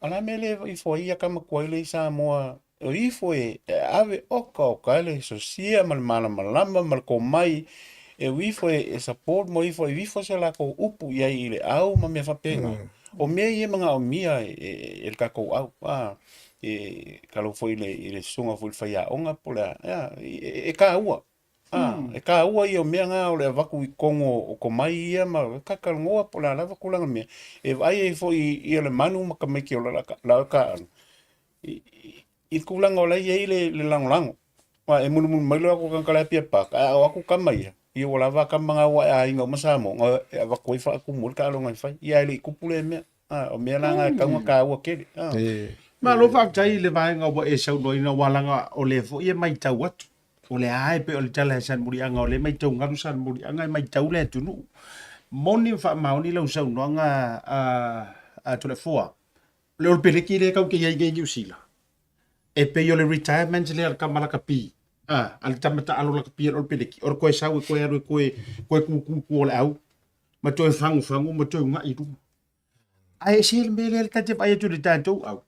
ala mele i foi ya kama ko le Samoa o i foi ave o kale so sia mal malama mal ko mai e wi foi e support mo i foi vi foi se la ko upu ia i le au ma me fa pena o me i manga o mia el ka ko au e kalo foi le sunga foi fa ia onga pola e ka ua e ka ua i o mea nga o le vaku i kongo o ko mai ia ma ka kalngoa pola lava kulanga me e vai e foi i le manu ma ka me ki o la ka i kulanga o la i le langolango wa e munu mai lo ko kan kala pia pa aku kamai i o lava ka manga wa inga o Samoa nga va koi fa ku mul ka lo ngai fa ia le kupule me o me langa ka nga ka wa ke ma lo fa tai le vai nga o e sau no ina walanga o le fo ia mai tau atu o le ai pe o le tala san muri anga o le mai tau ngaru san muri anga mai tau le tunu moni fa mauni lo sau no nga Toleafoa le o peleki le ka ke ia ngi usila e pe yo le retirement le ka malaka pi al tamata alo la kapia o peleki o ko sa ko ero ko ku le au ma to fangu ma to nga iru ai sil mele ta te ai tu le tanto au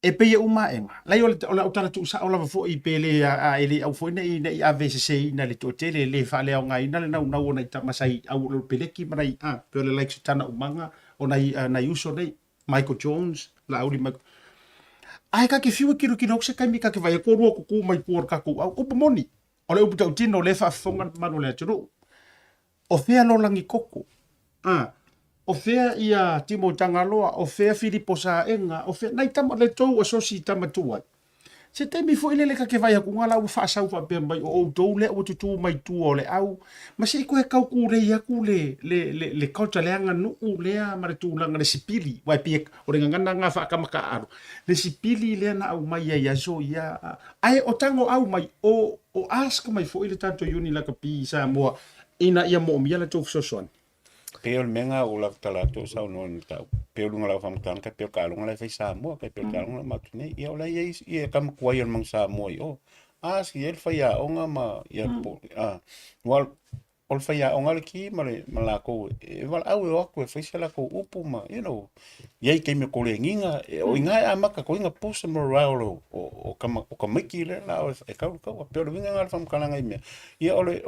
e pe uma enga la yo o tala tu sa o la fo i pele ele au fo nei a vcc na le to tele le fa le nga ina le na ona ta masai au le peleki mai pe le like tana umanga ona na uso nei Michael Jones la au li ai ka ke fiu kilo se kai mi ka ke vai ko ro ko mai por ka ko au ko moni o le uputa tino le fa fonga manu le tru o fea lo langi koko o fea ia timo tangaloa o fea Filipo sa enga o fea nai tama le tou o sosi tama tua se te mi fo ile le ka ke vai ku ngala u fa sa u fa pe mai o do le o tu mai tu o le au ma se ko e ka ku re ya ku le culture le anga no u le a ma tu langa le sipili wa pi o renga nga fa ka maka aro le sipili le na au mai ya so ya ai o tango au mai o ask mai fo ile tanto uni la ka pi sa mo ina ia mo mi la tu so son Peo menga o la tala to sa no ta peo lunga la fam tan ka peo ka lunga la fai sa mo ka peo ka lunga ma tune ia ola ia kam kwa ia mang sa mo o si el fai a onga ma ia po wal ol fai a onga ki ma la ko e wal au o ko fai sa la ko upu ma ia ke me ko le nginga o inga a maka ko inga pusa mo raulo o kama ki le la o e ka peo lunga la fam ka langa ia ole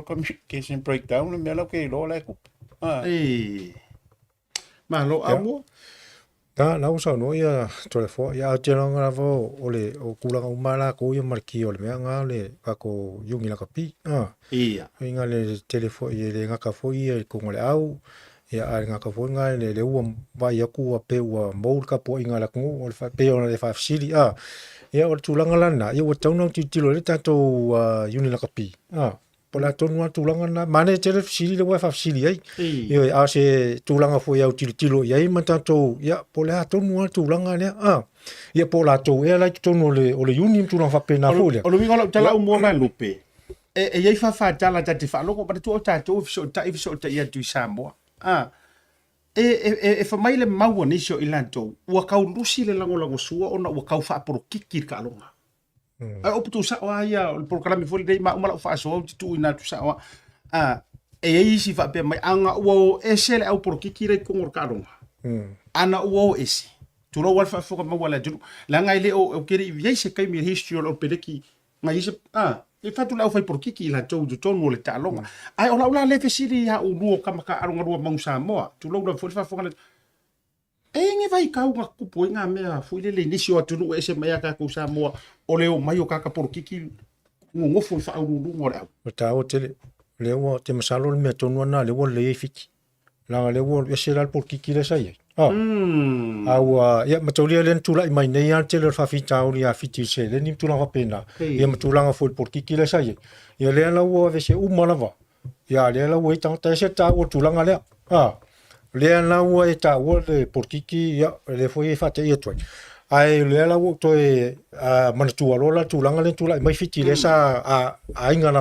communication breakdown me la ke lo la ku Malo Aumua? Na usa no ia Toleafoa ia te longa vo ole o kulanga umala ko ia marki ole mea nga le kako yungi la kapi. Ia. Inga le telefo ia le ngaka fo ia ko ngole au. Ia a ngaka fo nga le ua vai aku a pe ua moul ka po inga la kungu ole fa pe ona le fa sili ia o tulanga lana ia o tauna titilo le tato yungi la kapi. Pola tonu tulanga na mane tele sili le wa sili ai yo a se tulanga fo ya tilo ia ma tanto ia pola tonu tulanga le ia pola to ia la tonu le o le uni tulanga fa pena fo le o lo vinga tala mo ma lupe e ia fa tala tati fa lo ba tu o tato so ta ia tu Samoa e fa mai le mau ni so ilanto wa ka lusi le lango sua ona wa ka fa por kikir ka longa o putu sa wa ia o programa foi dei ma uma fa so tu ina tu sa wa e isi fa pe mai anga o esele au por kikire ko ngor karonga ana o esi tu lo wal fa fo ma wala tu la ngai le o kiri vie se kai mi history o pedeki ngai se e fa tu la fa por kiki la tu tonu le talonga ai o la le fesiri ya o luo kama ka aronga ro ma Samoa tu lo fa fo nge vai kau nga kupo nga mea fuile le nisi o tunu ese mai ka ko Samoa o leo mai o kaka por kiki ngo fu fa uru ngora o ta o tele le o te masalo me tonu na le o le fiki la le o ese dal por kiki le sai au ia matolia len tula mai nei al tele fa fita o ia fiti se le ni tula fa pena ia matulanga fu por kiki le sai ia le la o ve se umalava ia le la o ta se ta o tulanga le le na ua e ta ua le porkiki ia le foi fa te ia toi ai le la ua to e mana tua lola tulanga le tula mai fiti le sa a inga na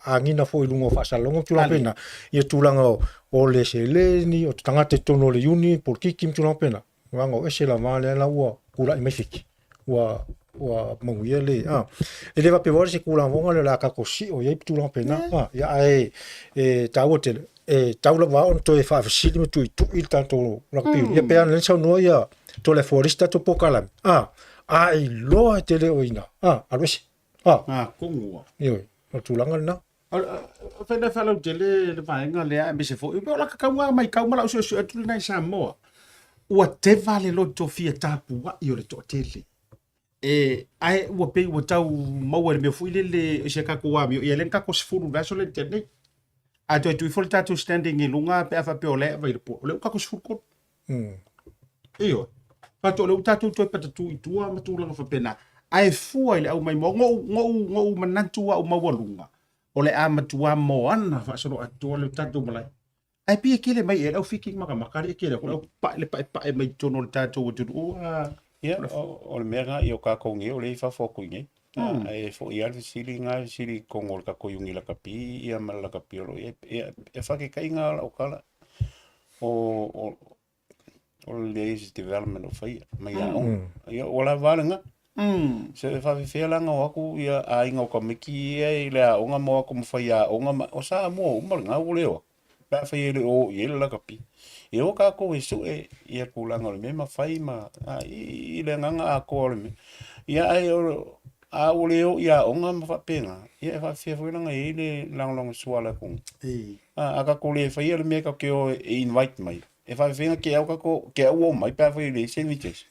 a ngina foi lungo fa salongo tula pena ia tulanga o le se le ni o tanga te tono le uni porkiki tula pena wango ese la male la ua kula mai fiti ua manguia le e le va pe voir se kula vonga le la ka kosi o ia tula pena ia ai e ta ua te taula wa on to e fa fasili me tu il tanto la piu ia pe an sa no ia to le foresta to pokala ai lo te le oina alwesi kongo io o tulanga na fa na fa lo tele le vaenga le a se fo e la ka mai ka mala so tu na Samoa ua te vale lo to fia tapu wa io le to tele ai ua pe ua tau mau le me fuile le se ka ko wa mi ia len ka ko sfuru va so le tele a tu fol tatu standing in lunga pe fa pe ole vai po le ka ko sfuru io pa to le tatu to pa tu tua ma tu la fa pena ai fu ile au mai ngo manantu au mawalunga ole a matua mo ana fa so atu le tatu malai ai pia kile mai e au fiki makari kile ko pa mai tono le tatu tu ia o le mega io ka ko nge ole fa fo ku nge e fo ia sili ko ngol ka ko yungi la kapi ia mal la kapi lo e fa ke kai nga o kala o ladies development of ia mai ia ola valanga se fa fe la nga ku ia a inga ko miki ia le o nga mo ko fa ia o nga o sa mo mal nga o leo pa fa ia o ia la kapi e o ka ko su e ia ku la nga le me fai ma i le nga ko le ia ai a o leo ia o nga fa pena ia fa fe fo nga i le lang suala ku a ka ko le fa ia le me ka ke o invite mai e fa fe nga ke au ka ko ke o mai pa fa le sandwiches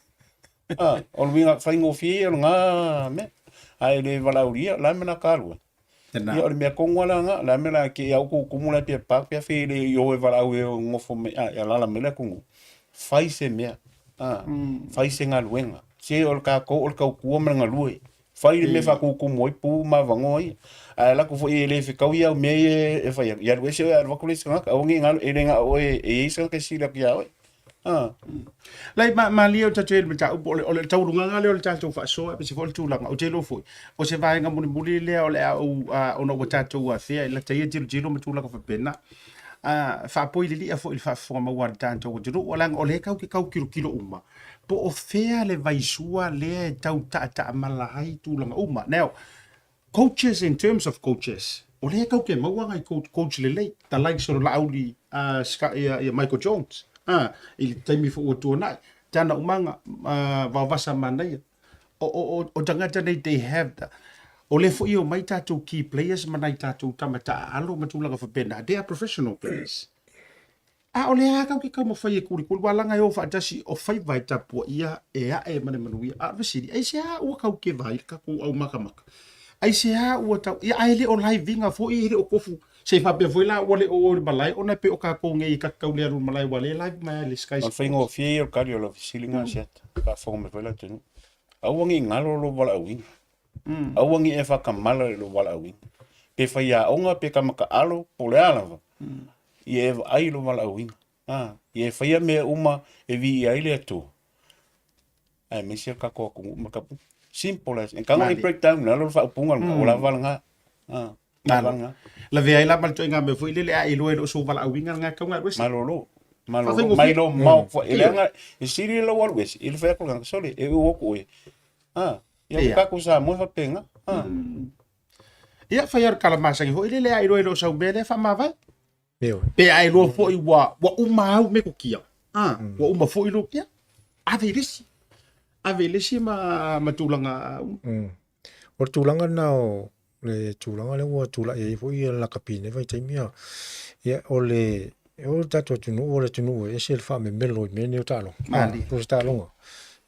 o winga fa ngo fi nga me ai le valauria la me na kalu ia o me ko ngala nga la me la ke au ku kumula pe pa pe fe le yo e valau e ngofo me la me la ku fai se me fai se nga luenga Se o ka ko o ka ku ma nga lui. Fai me fa ku moi pu ma vangoi. A la ku fo e le fi ka ia me e fa ya we se a va ku le ska o ngi nga e nga o e isa ke si la kia o. Lai ma lio ta tele me ta o le tau runga nga le ta tau fa so e se fol tu langa o te lo foi o se vai nga muli le o le o no ta tu a fe la te jilo me tu langa fa pena fa poi li a foi fa fo ma wa ta tu o lang o le kau kilo uma po o fea le vai sua le tau ta malahai tu langa uma now coaches in terms of coaches o le kau ke mawanga coach le ta like so la auli Michael Jones il taimi fo o tona tana umanga vavasa manai o tangata nei they have that o le fo io mai tatu key players manai tatu tamata alo matulaga fa pena they are professional players o le aka ke ka mo fai kuri wala nga yo fa tasi o fai vai tapu ia e mane manuia vesiri ai se o ka ke vai ka ko au maka ai se o ta ia ai le o live vinga fo i le o kofu se fa pe foi la wale o balai ona pe o ka ko ngai ka ka le ru malai wale live mai le sky al fingo fie o kario lo silinga set ka fo me vela tenu awangi ngalo lo wala win awangi e fa kamala lo wala win pe fa ya onga pe ka maka alo pole ala ye ai lo wala win ye fa ya me uma e vi ai le tu ai me se ka ko maka simple as en kanga breakdown na lo fa punga o la valanga la vea la mal toinga me foi le ai lo so vala winga nga ka nga wes malolo mailo mau fo ele nga e siri lo wal wes il fa ko nga sole e wo ko ya ka ko sa mo fa penga ya fa yar kala masa ho ile le ai lo so bele fa ma vai pe ai lo fo i wa uma me ko kia wa uma fo i lo kia ave lesi ma tulanga o tulanga nao le tulanga le wa tula e fo i la kapine vai taimia ya ole o tato tunu o le tunu e se fa me melo me ne talo o sta longa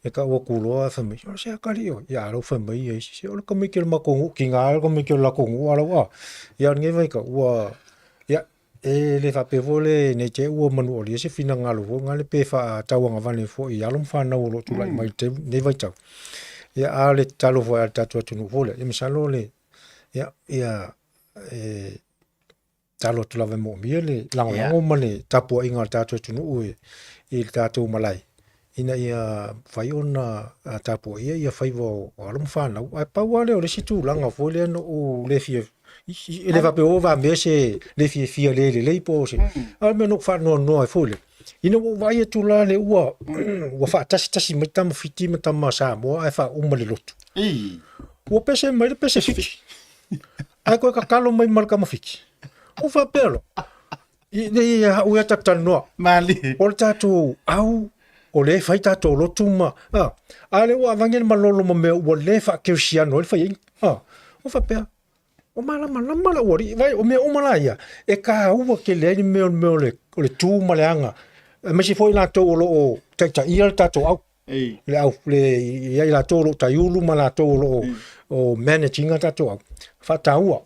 e ka o kulo a fa me o se ka rio ya lo fa me e se o ka me ke ma ko ki nga ko me ke la ko ala wa ya nge vai ka wa ya e le fa pe vole ne che o manu o le se fina nga lo nga le pe fa tawanga vale fo i alum fa na o lo tula mai te ne vai tau ya ale talo fo al tato tunu vole e misalo le ya talo tu lava mo miele lango mane tapo inga tato tunu i tato malai ina ia fai ona tapo ia fai vo alum fana ai pa wale o le situ langa fo le no o le fie ele va pe o va mese le fie le po se al meno fa no ai fo le ina o vai tu la le ua fa tasi matam fiti matam sa mo ai fa umale lotu o pese mai pese fiti ai ko ka kalo mai marka mafiki o fa pelo i o ya tatal no mali o tatu au o le fai tatu lo tuma ale o avangel malolo me o le fa ke siano le fai o fa pe o mala ori vai o me o malaya e ka u ke le me le tuma le anga me si foi la to o ta ia tatu au le au le ia la to lo taiulu mala to lo o managing tatu au fa taua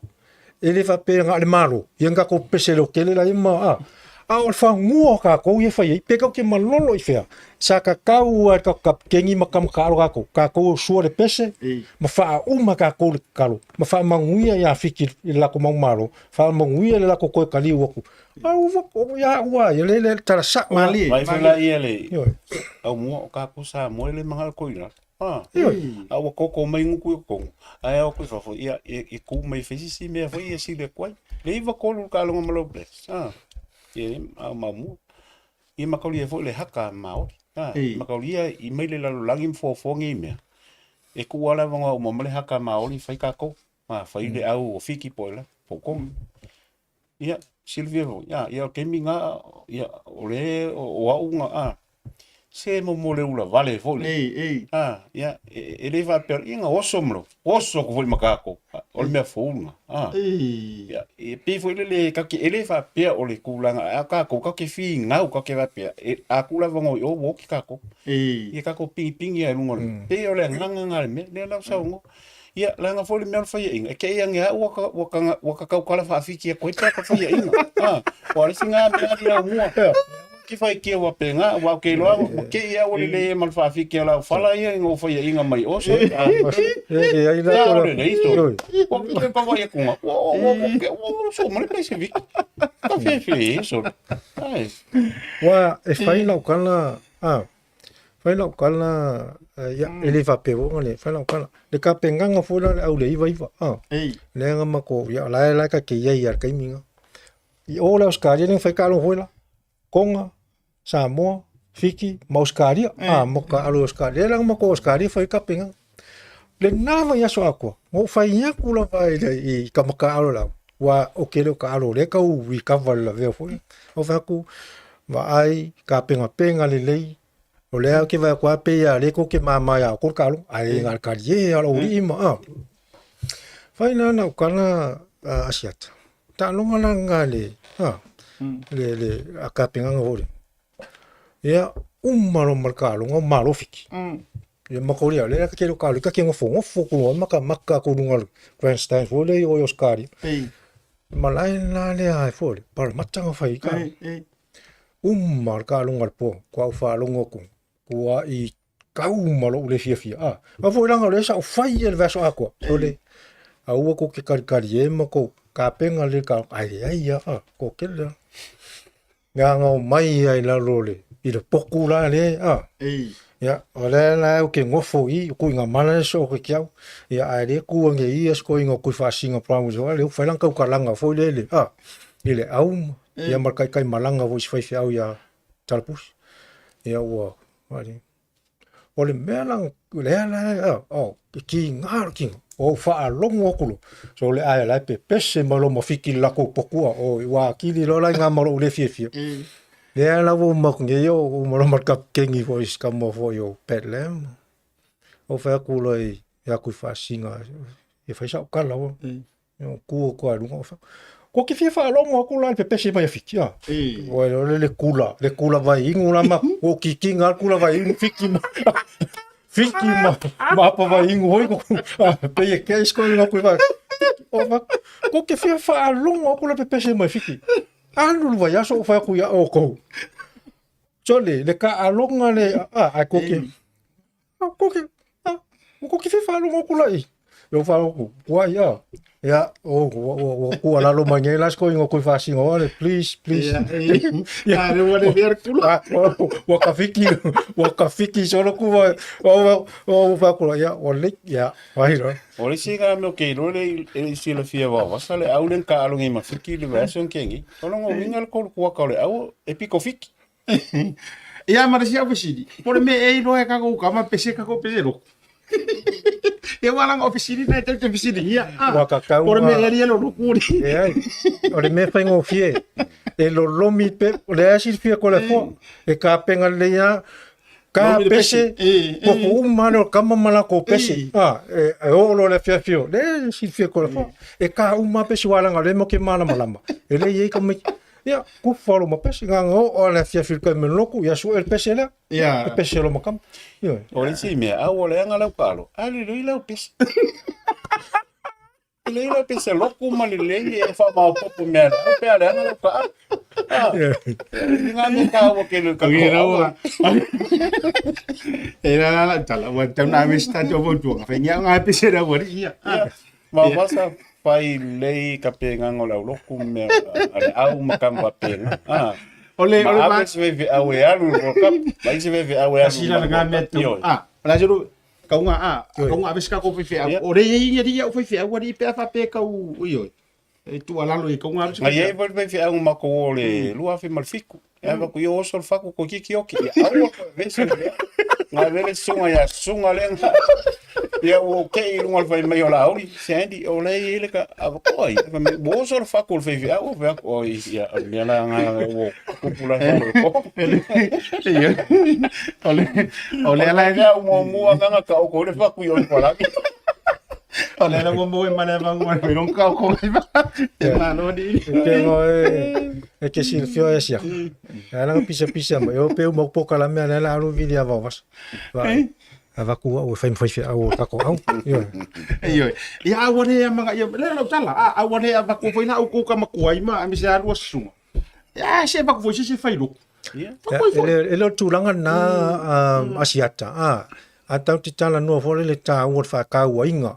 ele fa pe nga le malo yenga ko peselo kele la ima o fa ngua ka ko ye fa ye pe ko ke malolo i fa sa ka kau ka kengi makam ka ko suore pese ma fa uma ka ko kalo ma fa manguia ya fiki la ko malo fa manguia la ko ko kali wo au ya wa ye le tara sa mali vai fa la ele au mo ka ko sa mo le mangal ko ina au ko mai ngu ko ai au ko fa fo ia e ku mai fesi si me fo ia si le kwai le va ko lu ka lo malo bless e mamu i makauli e fo le haka mao makauli i mai le langi fo ngi me e ku ala vanga o mo le haka mao li fai ka ko fai le au o fiki poila poko ia Silvia ia ke minga ia ole o unga se mo le ula vale fo ia ele va per inga osomlo oso ko makako o me fo unga ia e pe fo le ka ke ele va pe o le kulanga ka ko ka ke fi nga ka ke va pe a kula vango o wo ki ka ko ia ka ko ping ia lungo pe o le nganga me le la sa ungo ia langa fo le me fa inga ke ia nga wa ka kala fa fi ki ko pe ka fa inga o le singa me ia mua ki fai kia wa penga wa ke loa ke ia o le mal fa fi kia la fala ia ngo fa ia inga mai o so ai la o le isto o ke pa wa ia kunga o so mal pe se vi ka fe so ai wa e fai la kana fai la kana ya ele va pe wo le fai la kana le ka penga nga fu la au le iva le nga ma ko ya la ka ke ia ka minga i o la Australia ni fai ka lo hoila konga Samoa Fiki ma Australia mo ka alo Australia lang ma ko Australia fai ka penga le nava ya so ako mo fai ya kula vai i ka ma ka alo la wa o ke le ka alo le ka u recover la ve fo o fa ku va ai ka penga le o lea ke vai kwa pe ya le ko ke mama ya ko ka lo ai ngal ka ye alo ri ma fai na kana asiat ta longa na ngale le akapenga ngore ya malo markalo ngo malo fiki ya makoria le ka kero ka ke ngo fo maka ko ngal grandstand fo le o Oscar malai na le ai fo par matanga fai ka markalo ngal po kwa fa longo ko kwa I kau malo le fia ma fo langa le sa fai el verso aqua so le au ko ke kari ko ka penga le ka ai ko ke le nga mai ai la role I le poku la le ya ole la o ke ngofo I ku nga mana so ke kiau ya ai le ku nge I es ko ngo ku fa singa pramu so le fa lang ka langa fo le ile au ya markai kai malanga vo fai au ya talpus ya wa vale ole melang le la ki ngar ki o fa longo kulo so le ai la pe pese malo mo fiki la ko pokua o wa kili lo la nga malo le fie le la vo mo nge yo o mo mar kap kengi vo is kamo vo yo petlem o fa kulo ya ku fa singa e fa sa kala o ku ko alu o fa ko ki fie fa longo kulo pe pese ba fiki o le kula vai ingula ma o ki kinga kula vai fiki Fiki ma pa vai ingo hoi ko pe e ke sko no ko va o va ko ke fia fa longo ko la pe pese mai fiki alu vai aso fa ku ya o ko chole le ka alonga le ko ke fia fa longo ko la I yo fa ko wa ya ko ala lo mangela sko ingo ko fa singo please ya le wale ver kula wa fiki solo ku o fa ko ya o le ya vai ro o le singa me ke ro le si le fia va sale au le ka alonga ma fiki le version kengi ono ngo wingal ko ka le au e piko fiki ia mara sia ofisidi por me e no e ka ko kama pese ka ko pese ro e wala ofisidi na te ofisidi ia por me e lo lukuri o le me fa ngo fie e lo lomi pe o le asi fie ko le fo e ka penga le ya ka pese ko umano kama mala ko pese e o lo le fie le si fie ko le fo e ka uma pese wala ngale mo ke mana malama e le ye ko me ya ku folo ma pese nga o le fie ko me loku ya su el pese la ya pese lo makam o le si me a o le ngala palo ali lo ila pese le ila pese loku ma le e fa ma popo me ala pe ala ngala pa nga me ka o ke lo ka era la tala wa ta na me sta to bo tu fa nya nga pese ra wa ia ma pasa pai lei ka penga ngola loku me au makamba penga ole ma se ve au e alu ka mai se ve au e alu sila nga me tu la jero ka nga beska ko fe ore ia dia o fe wa ri pe fa pe ka u yo e tu ala lo e ka nga ai e vol fe au ma ko le lua fe mal fiku e va ku yo sol fa ko ki oki au ve se nga vele sunga le ia o ke lunga vai mai ola ori sendi o le ile ka avoi me bo so fa ko fe o ve o ia ia la nga o kupula ko ole la ia mo nga ka ko le fa ku yo para ole la mo mana va mo pero un ka ko e mano di ke no e ke si fio e sia ala pisa ma eu pe mo poca la me la ru vidia vos ava ku o fai o ta ko au yo ia awore manga ia le lo tala awore ava ku foi na ku ka makuai ma mi se alu su ya se ba ku foi se fai lo Ele tulanga na asiata. Atau te tala noa fore le tā ua whakau inga.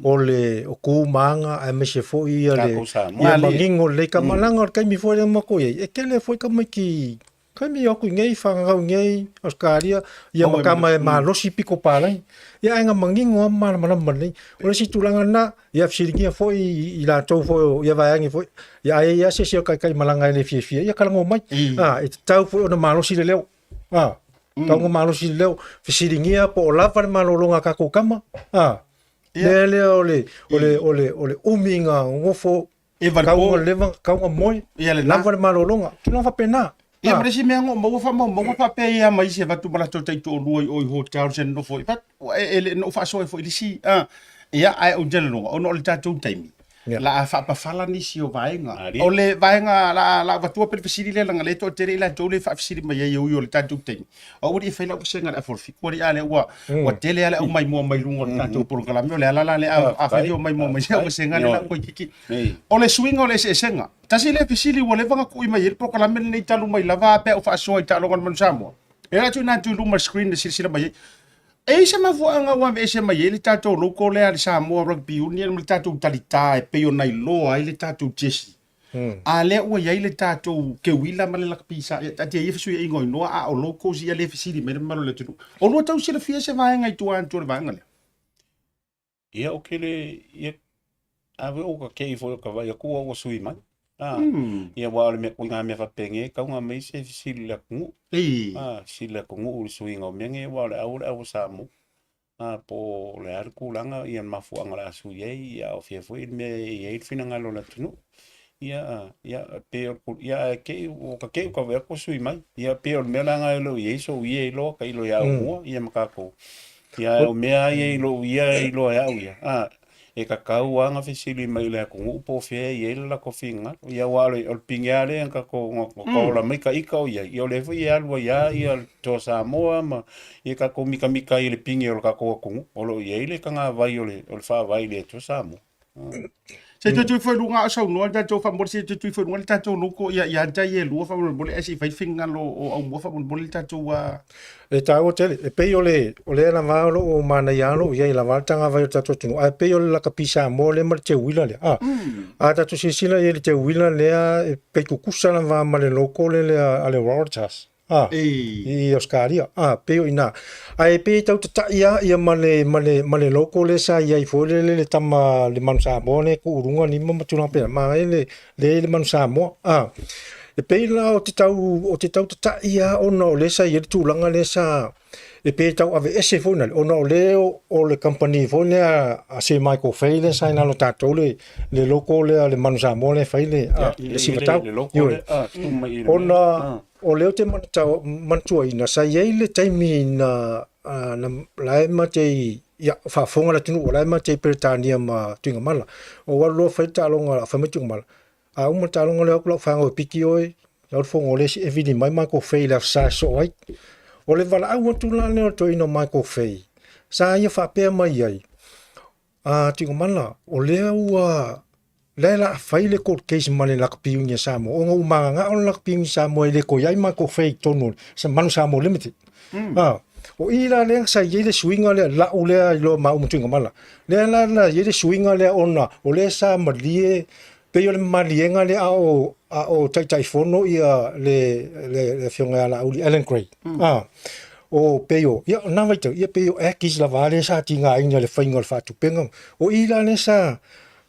O le o kūmanga a me se fo ia le ia mangingo le ka malanga o kaimi fore mako ye. E kele foi ka mai ki kaimi oku ngei whangau ngei Australia ia makama e malosi piko palai. Ia enga mangingo a mana mani. O le si tulanga na ia fsiringia foi i la tau foi ia vaengi foi. Ia ia se se kai malanga le fie. Ia kalango mai. E tau foi o na malosi le leo. Tau malosi leo fisiringia po lava le malolonga ka kokama le ole uminga ngofo kaunga moi lava le malolonga tino fa pena ia maresi me ngo mo fa pe ia mai se vatu bala to tai to oi hotel sen no foi pat ele no fa so foi disi ia ai o jelo no le tatu taimi la fa pa fala ni si o vaenga o le vaenga la vatua pe fisili le nga le to tere la to le fa fisili mai ye o le tatu teng o uri fa la kusenga a for fi ko ri ale wa tele ale o mai mo mai lungo tatu programa le ala le a fa yo mai mo mai o senga le la ko kiki o le swing o le senga tasi le fisili o le vanga ku mai le programa le talu mai lava pe o fa so i talo ngon Samoa era tu na tu luma screen de silsila mai e se ma fuanga wa ve se mai le tato loko le ali Samoa rugby union le tato talita e pe ona ilo ai le tato jesi a le o ia le tato ke wila ma le la pisa ta te ia fisu ingo no a o loko si le fisili me ma le tu o no tau sila fia se vai ngai tu an tu vai ngale ia o kele ia ave o ka ke fo ka vai ku o sui mai ia wa le me ko nga me fa penge ka nga me se fisili la ku sila kongu ul swinga menge wala au samu po le arku langa ia mafuanga la su ye ia o fie foi me ye fina ngalo la tunu ia pe ia ke o ka ke ko ver ko sui mai ia pe o me langa lo ye so ye lo ka ilo ya Aumua ia makako ia o me ai lo ia ilo ya ia e ka kau anga fisili mai le ko upo fe ye la ko finga ia wale o pingale ka ko la mai ka ika o ia i o le fu ia lo ia to Samoa ma i ka ko mika i le pinge o ka ko o lo ia le ka nga vai o le fa vai le to Samoa se tu foi lunga so no da to fa mo se tu foi lunga ta to loko ia ta ye lu fa mo le esi fa finga lo o mo fa mo le ta to wa e ta o tele e pe ole na valo o mana ya lo ia la valtanga vai ta to tu a pe ole la kapisa mo le mar te wila le a ta to se sila ye te wila le pe ku kusana va ma le loko le ale rotas i Australia pe ina ai pe tau ta ia male loko le sa ia i fole le tama le man sa bone ku urunga ni mo tuna pe ma le man sa mo e pe la o te tau ta ia ono le sa ia tu langa le sa e pe tau ave ese fona ono le o le company fona a se Michael Fayle sa na lo tato le loko le man sa mo le Fayle le si tau ona o leo te mantua ina sa iei le taimi na lae ma te ia whaafonga la tunu o lae ma te Peretania ma tuinga mala o walo whai talonga a whamai tuinga mala a uma talonga leo kula whanga o piki oi lau whonga o lesi e vini mai Michael Fay la sa so ai o le wala au atu la leo to ino Michael Fay sa ia whapea mai ai tuinga mala o leo Lela faile court case male la piunga Samoa o ngau nga on la piunga Samoa le ko yai ma ko fake tonu sa manu Samoa limited o ila le sa yele swinga le la ule lo ma umutunga mala le la yele swinga le ona o le sa malie pe yo le malienga le o tai fono ia le fionga la uli Ellen Gray o peyo ia na vai ia peyo kis la vale sa tinga inga le fainga fa tu penga o ila le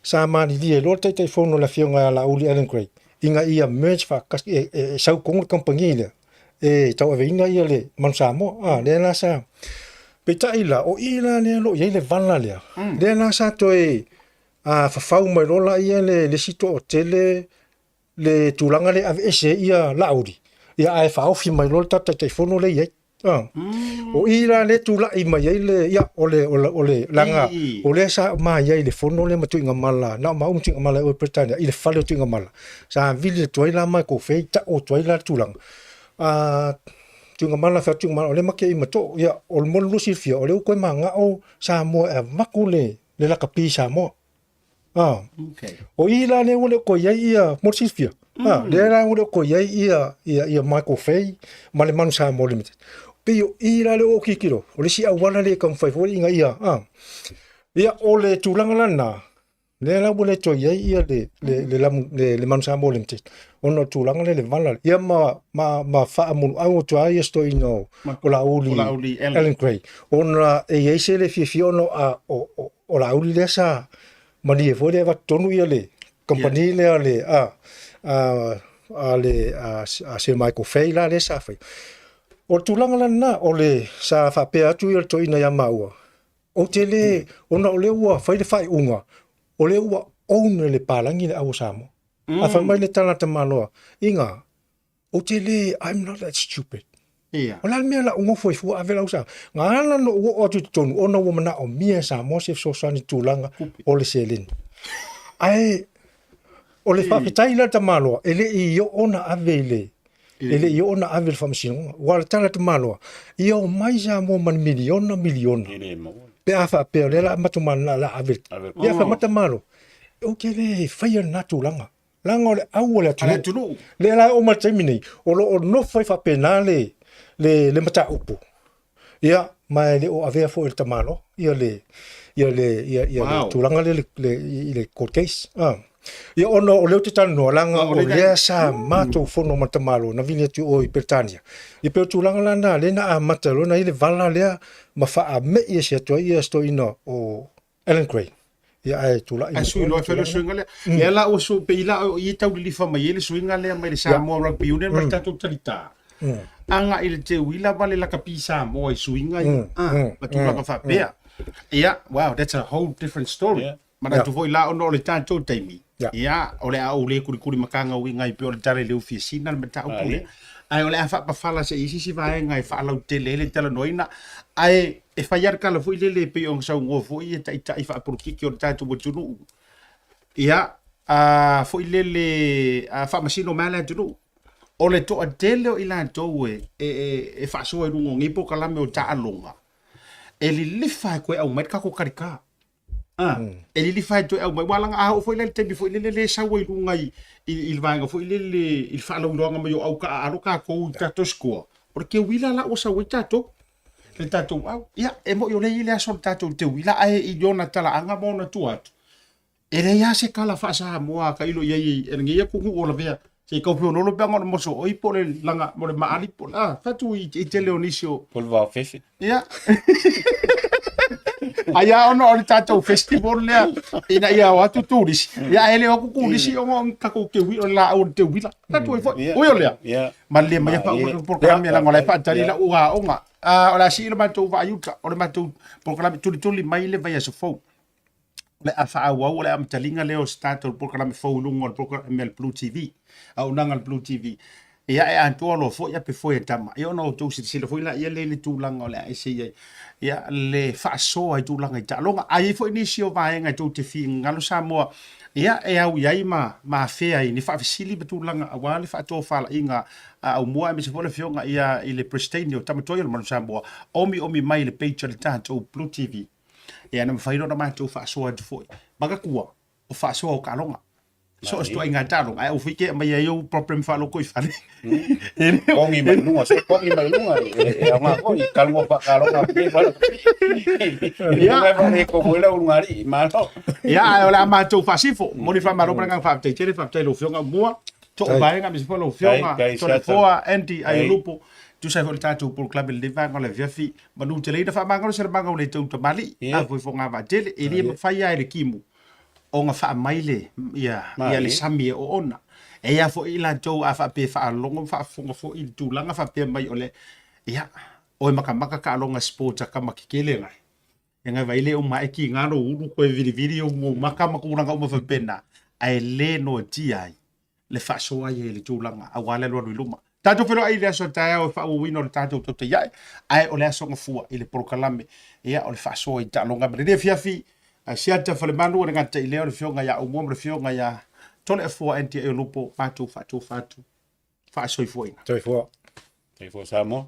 sa mani dia lo tai fono la fionga la uli Ellen Gray inga ia merge fa kas sau kong company le tau ave inga ia le man Samoa le na sa pe taila o ila le lo ia le vanla le na sa to fa fau mai lo la ia le sito hotel le tulanga le ave ese ia la uli ia ai fa ofi mai lo tai fono le ia o ira le tula I mai le ia ole langa ole sa mai le fono le matu nga mala na ma umtu nga mala o Britania ile fale tu nga mala sa vile toila mai ko feita o toila tulang tu nga mala fa tu nga ole make I mato ia ol mo lusi fia ole ko manga o sa mo makule le la kapi sa mo okay o ira le ole ko ia mo si fia Le la ule ko ia Michael Fay, ma le manu Samoa Limited. Pio ira le o kikiro, o le si awana le kang fai fori inga ia. Ia o le tūlanga lana, le la ule to ia le manu Samoa Limited. Ono tūlanga le vala, ia ma faa munu au tua ia sto ino o la uli Ellen Gray. Ona e eise le fia ono o la uli le sa, mani e fori eva tonu ia le, company le se Michael Fay la le sa fai. O tūlanga lana o le sa whapea atu i to ina ia maua. O te le, ona o le ua whai unga, o le ua oune le pālangi le au Samoa. A whai mai le tanata manoa. Inga, o te le, I'm not that stupid. O la mea la unga fwai fua avela usa. Ngā ana no ua atu tonu, ona ua mana o mia Samoa se fsosani tūlanga o le selin. Ai, o le whawhetai la ta manoa, ele i o ona avele. Ele i ona ave le whamasino. Wala tala te manoa. I o mai Samoa man miliona. Pe awha peo le la matumana la ave. Pe awha matamano. O ke le whaia na tūlanga. Langa o le au o le atunu. Le la o matamini. O lo o no whai whapena le mata upu. Ia, mai le o avea fo il tamano. Ia le tūlanga le court case. Ia ono o leo te tano langa o lea sa mato fono matamalo na vini atu o i Britania. I peo tūlanga lana lena a matalo na ile vala lea ma faa me ia si atua ia sto ina o Ellen Gray. Ia ai tūla. Ai sui loa whelo suinga lea. Ia la o su peila o i tau li whama i le suinga lea mai le Samoa Rugby Union ma tatou talita. Anga i le te wila wale la kapi Samoa i suinga i. Ma tūlanga whapea. Ia, wow, that's a whole different story. Mana tu foi la ono le tatou taimi. Ia, o le au le kuri makanga ui ngai pe o le tare le ufi sina le mata upu le. Ai o le afa pafala se isi si vai ngai fa lau te le tala noina. Ai e faiar kala foi le pe o sa ngo foi e tai fa por ki o tatou botunu. Ia, foi le fa masino mala tunu. O le to atele o ila to e fa so e rungo ngipo kala me o ta alonga. E li fa ko au mai ka ko karika. E li fai to au mai wala nga o foi le tembi foi le sa wai lunga il vanga foi il fa lo longa mai au ka aro ka ko tato sko porque wila la o sa wai tato le tato au ia e mo yo le ile aso tato te wila ai i yona tala anga mo na tuat e le ya se kala fa sa moa ka ilo ye ngi ku ku o la vea se ko pio no lo bengo mo so oi po le langa mo le maali po fa tu i te leonisio Pol va fefe ia Aya ono o tatou festival lea ina ia o atu turis ia ele o kukulisi o ka ko ke wi o la o te wila tatu e fo o yo lea ma le mai pa o programa la ngola pa tari la uga onga o la si le matou va ayuta o le matou programa tuli mai le vai so fo le afa wa o le am talinga le o stato programa fo lungo o programa mel Blue TV au nanga Blue TV ia e antua lo fo ia pe fo e tama ia no to si le fo la ia le tūlanga o le ai se ia le fa so ai tūlanga i talonga ai fo ni si o vai ngai to te fi ngalo Samoa ia e au ia ma fe ai ni fa fisili be tūlanga a le fa to fala inga Aumua me se fo le fionga ia i le Pristine o tamatoia le Samoa omi mai le page le tato Blue TV ia na fa iro na ma to fa so ai fo maga kua o fa so o kalonga so sto inga talo ai o fike mai eu problem fa lo ko ifale kongi mai lunga e ama ko i kalmo pa kalonga pe fa ia vai ko bola ungari malo ia ola ma to fasifo moni fa maro pranga fa te lo fionga mua to vai nga mi fa lo fionga to le foa anti Aiolupo tu sai fo tato por club le va ngole viafi manu te le fa manga se manga le to mali a foi fonga va tele e li fa ia e kimu o nga fa maile ia le sami o ona e ia fo ila to a fa pe fa longo fa fonga fo il tu langa fa pe mai ole ia o maka ka longa sport ka makikele ngai nga vai le o mai ki ngaro ulu ko viri o maka makuranga o fa pena ai le no ti ai le fa so ai le tu langa a wale lo luma tato pero ai le so ta o fa o wino tato to te ia ai ole so nga fu ile proclame ia o le fa so i ta longa bre fiafi siata fale manu nga te leo le fionga ya Aumua le fionga ya Toleafoa anti Aiolupo fatu fa so i foi Samoa